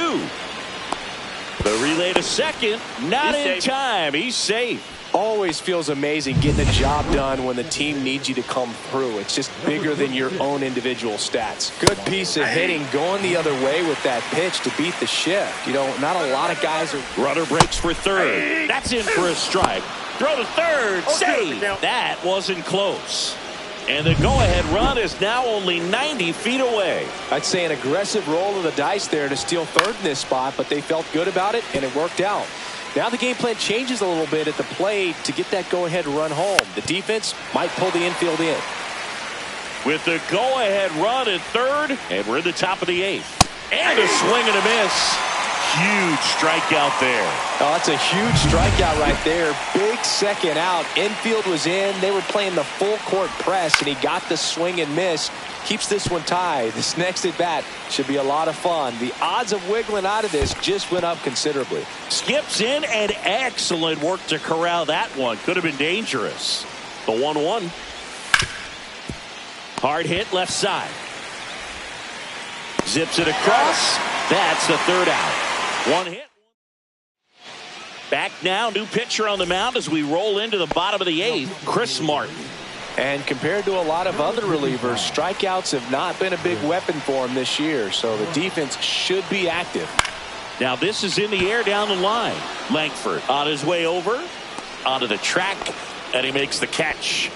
The relay to second, not in time. He's safe. Always feels amazing getting a job done when the team needs you to come through. It's just bigger than your own individual stats. Good piece of hitting, going the other way with that pitch to beat the shift. You know, not a lot of guys are. Runner breaks for third. That's in for a strike. Throw to third. Save. That wasn't close. And the go-ahead run is now only 90 feet away. I'd say an aggressive roll of the dice there to steal third in this spot, but they felt good about it, and it worked out. Now the game plan changes a little bit at the plate to get that go-ahead run home. The defense might pull the infield in. With the go-ahead run at third, and we're in the top of the 8th. And a swing and a miss. Huge strikeout there. Oh, that's a huge strikeout right there. Big second out. Infield was in. They were playing the full court press, and he got the swing and miss. Keeps this one tied. This next at bat should be a lot of fun. The odds of wiggling out of this just went up considerably. Skips in, and excellent work to corral that one. Could have been dangerous. The 1-1. Hard hit left side. Zips it across. That's the third out. One hit. Back now, new pitcher on the mound as we roll into the bottom of the 8th, Chris Martin. And compared to a lot of other relievers, strikeouts have not been a big weapon for him this year, so the defense should be active. Now this is in the air down the line. Langford on his way over, onto the track, and he makes the catch.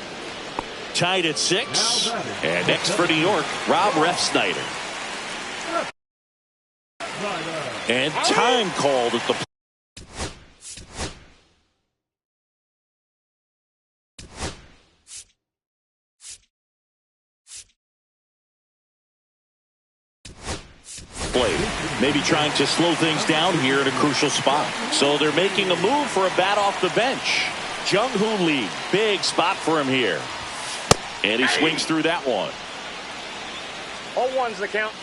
Tied at 6, and next for New York, Rob Refsnyder. And time called at the plate. Maybe trying to slow things down here in a crucial spot. So they're making a move for a bat off the bench. Jung-Hoo Lee, big spot for him here. And he swings through that one. 0-1's the count.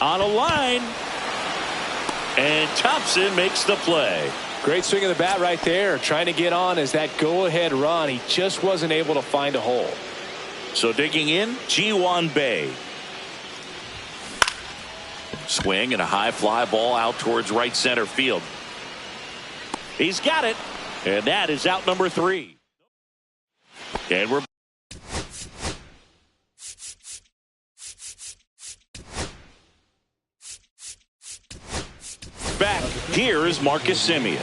On a line, and Thompson makes the play. Great swing of the bat right there, trying to get on as that go-ahead run. He just wasn't able to find a hole. So digging in, Ji-Hwan Bae. Swing and a high fly ball out towards right center field. He's got it, and that is out number 3. And we're back. Here is Marcus Semien.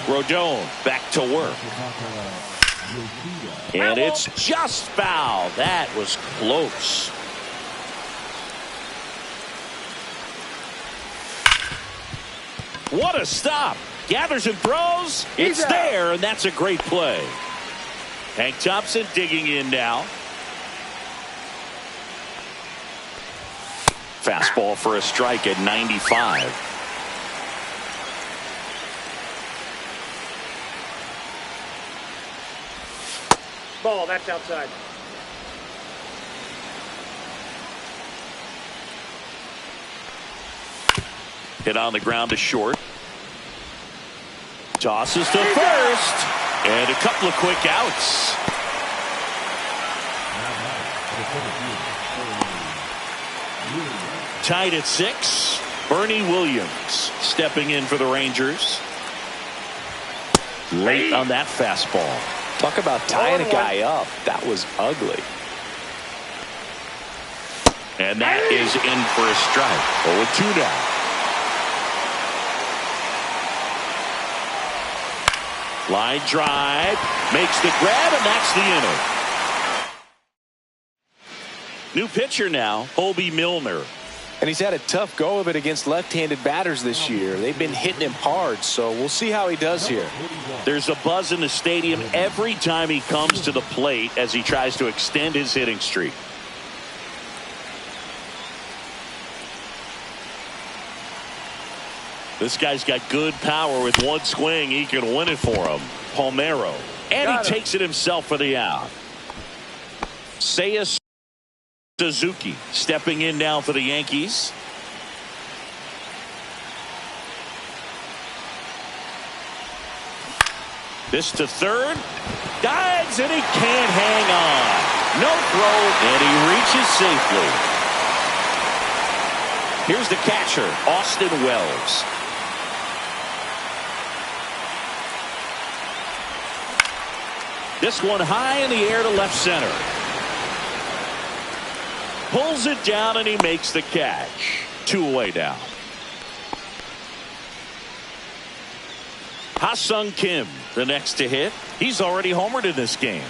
Rodon back to work. And it's just foul. That was close. What a stop. Gathers and throws. It's there, and that's a great play. Hank Thompson digging in now. Fastball for a strike at 95. Ball, that's outside. Hit on the ground to short. Tosses to first. And a couple of quick outs. Tied at 6. Bernie Williams stepping in for the Rangers. Late on that fastball. Talk about tying a guy up. That was ugly. And that is in for a strike. 0-2 now. Line drive, makes the grab, and that's the inning. New pitcher now, Hobie Milner. And he's had a tough go of it against left-handed batters this year. They've been hitting him hard, so we'll see how he does here. There's a buzz in the stadium every time he comes to the plate as he tries to extend his hitting streak. This guy's got good power. With one swing, he can win it for him. Palmeiro. And he takes it himself for the out. Seiya Suzuki stepping in now for the Yankees. This to third. Dives, and he can't hang on. No throw, and he reaches safely. Here's the catcher, Austin Wells. This one high in the air to left center. Pulls it down, and he makes the catch. 2 away now. Ha-Sung Kim, the next to hit. He's already homered in this game.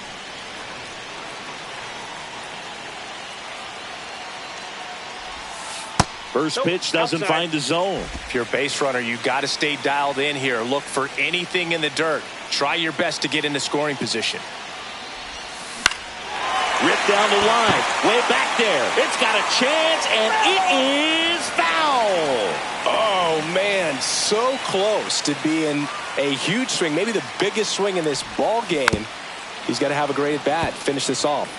First pitch doesn't find the zone. If you're a base runner, you got to stay dialed in here. Look for anything in the dirt. Try your best to get into scoring position. Ripped down the line. Way back there. It's got a chance, and it is foul. Oh, man, so close to being a huge swing, maybe the biggest swing in this ball game. He's got to have a great at-bat, finish this off.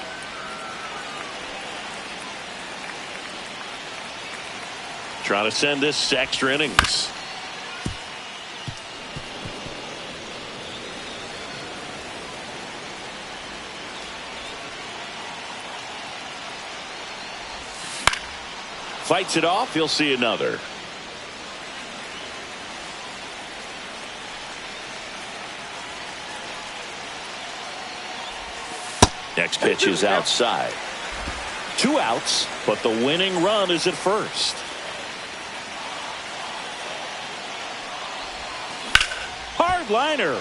Trying to send this to extra innings. Fights it off. He'll see another. Next pitch is outside. 2 outs, but the winning run is at first. Hard liner.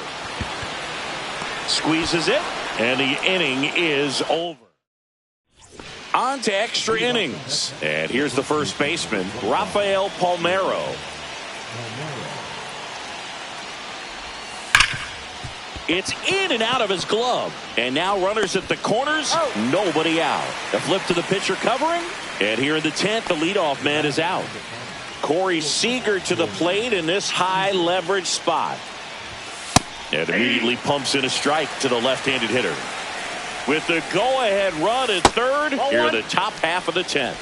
Squeezes it, and the inning is over. On to extra innings. And here's the first baseman, Rafael Palmeiro. It's in and out of his glove. And now runners at the corners, nobody out. A flip to the pitcher covering. And here in the 10th, the leadoff man is out. Corey Seager to the plate in this high leverage spot. And immediately pumps in a strike to the left-handed hitter. With the go-ahead run at third, here in the top half of the 10th.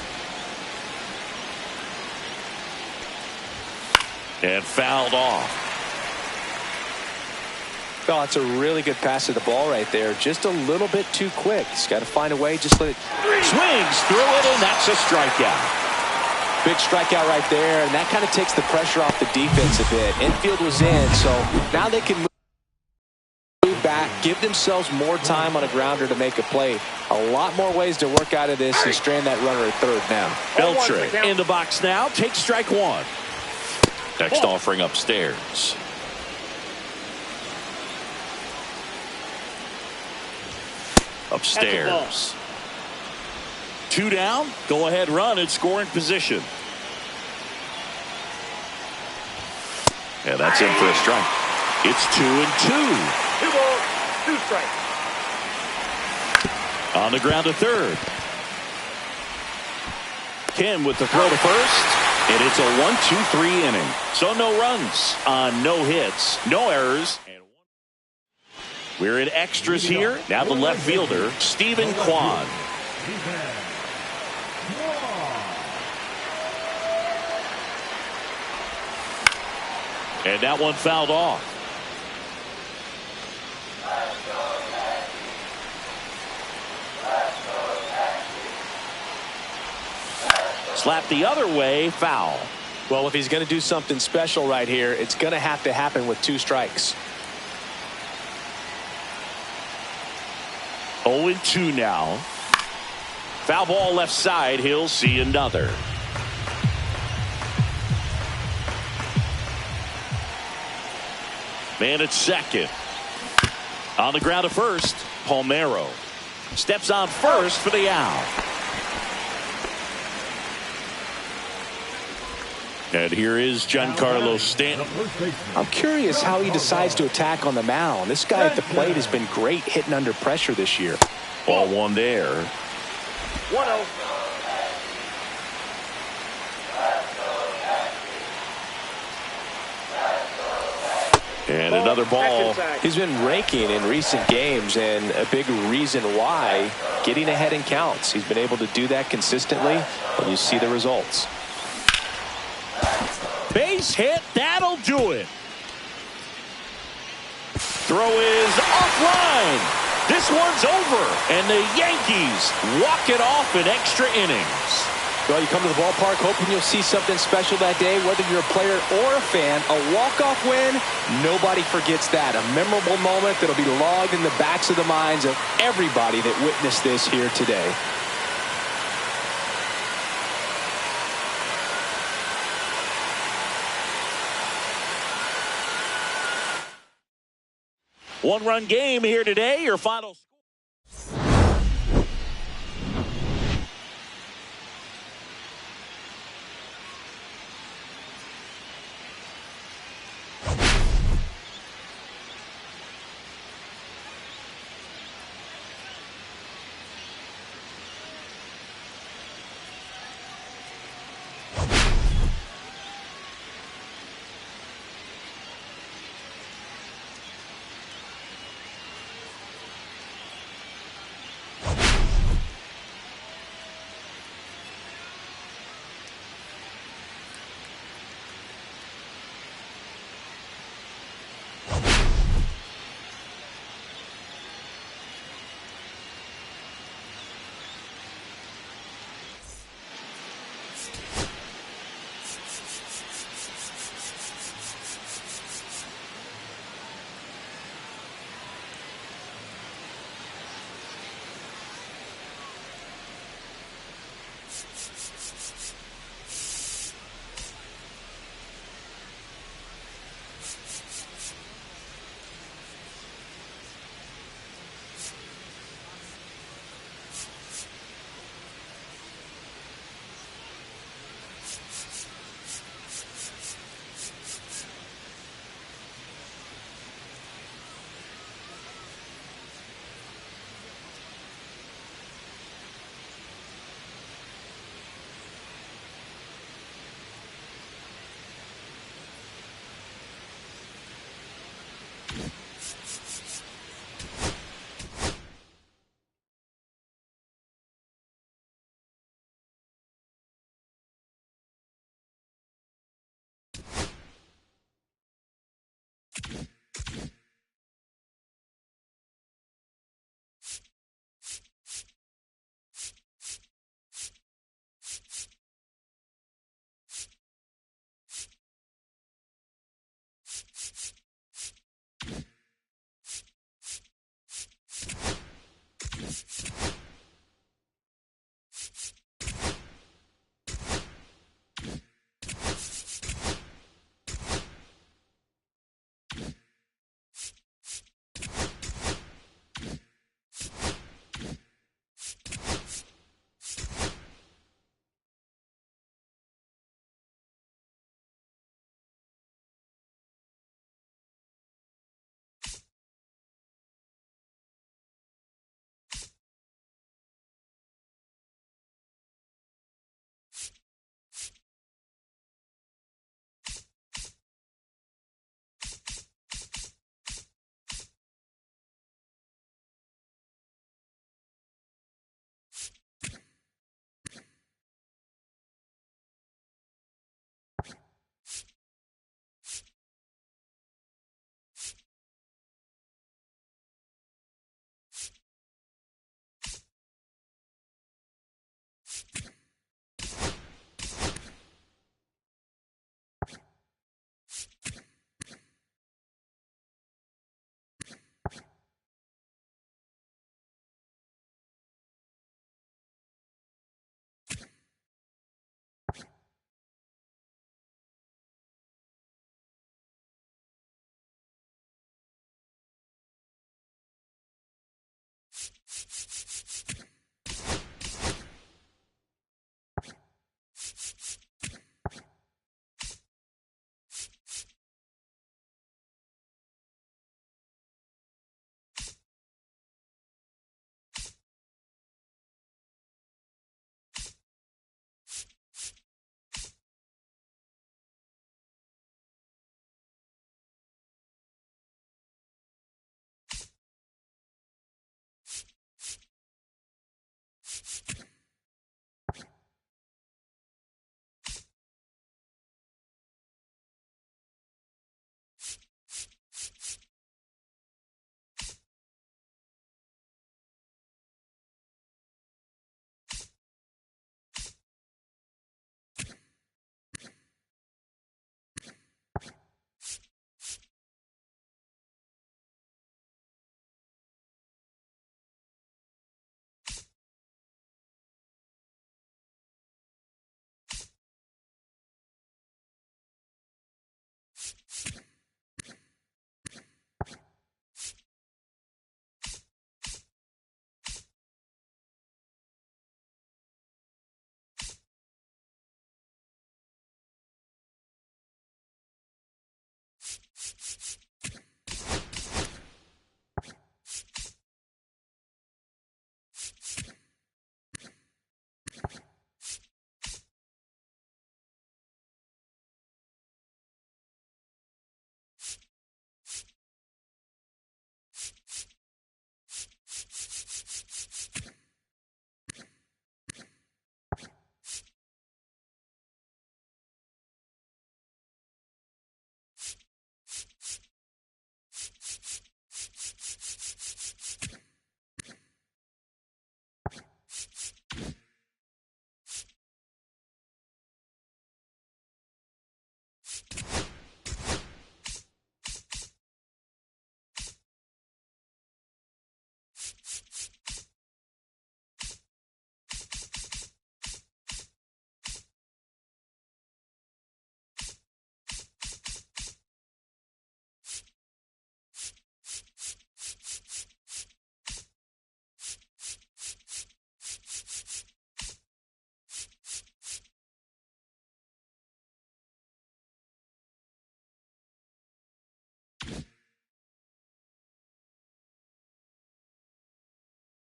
And fouled off. Oh, it's a really good pass to the ball right there. Just a little bit too quick. He's got to find a way. Just let it. Swings through it, and that's a strikeout. Big strikeout right there, and that kind of takes the pressure off the defense a bit. Infield was in, so now they can move back, give themselves more time on a grounder to make a play. A lot more ways to work out of this and strand that runner at third now. Beltre in the box now. Takes strike one. Next offering upstairs. Upstairs. 2 down. Go ahead run in scoring position. And that's in for a strike. It's 2-2. 2 balls, 2 strikes. On the ground to third. Kim with the throw to first. And it's a 1-2-3 inning. So no runs on no hits, no errors. We're in extras here. Now the left fielder, Stephen Kwan. And that one fouled off. Slap the other way, foul. Well, if he's going to do something special right here, it's going to have to happen with 2 strikes. 0-2 now. Foul ball left side. He'll see another. Man at second. On the ground to first, Palmeiro steps on first for the out. And here is Giancarlo Stanton. I'm curious how he decides to attack on the mound. This guy at the plate has been great hitting under pressure this year. Ball one there. 1-0. And another ball. He's been raking in recent games, and a big reason why, getting ahead in counts. He's been able to do that consistently, and you see the results. Base hit, that'll do it. Throw is offline. This one's over, and the Yankees walk it off in extra innings. Well, you come to the ballpark hoping you'll see something special that day, whether you're a player or a fan. A walk-off win, nobody forgets that. A memorable moment that'll be logged in the backs of the minds of everybody that witnessed this here today. One-run game here today. Your final score.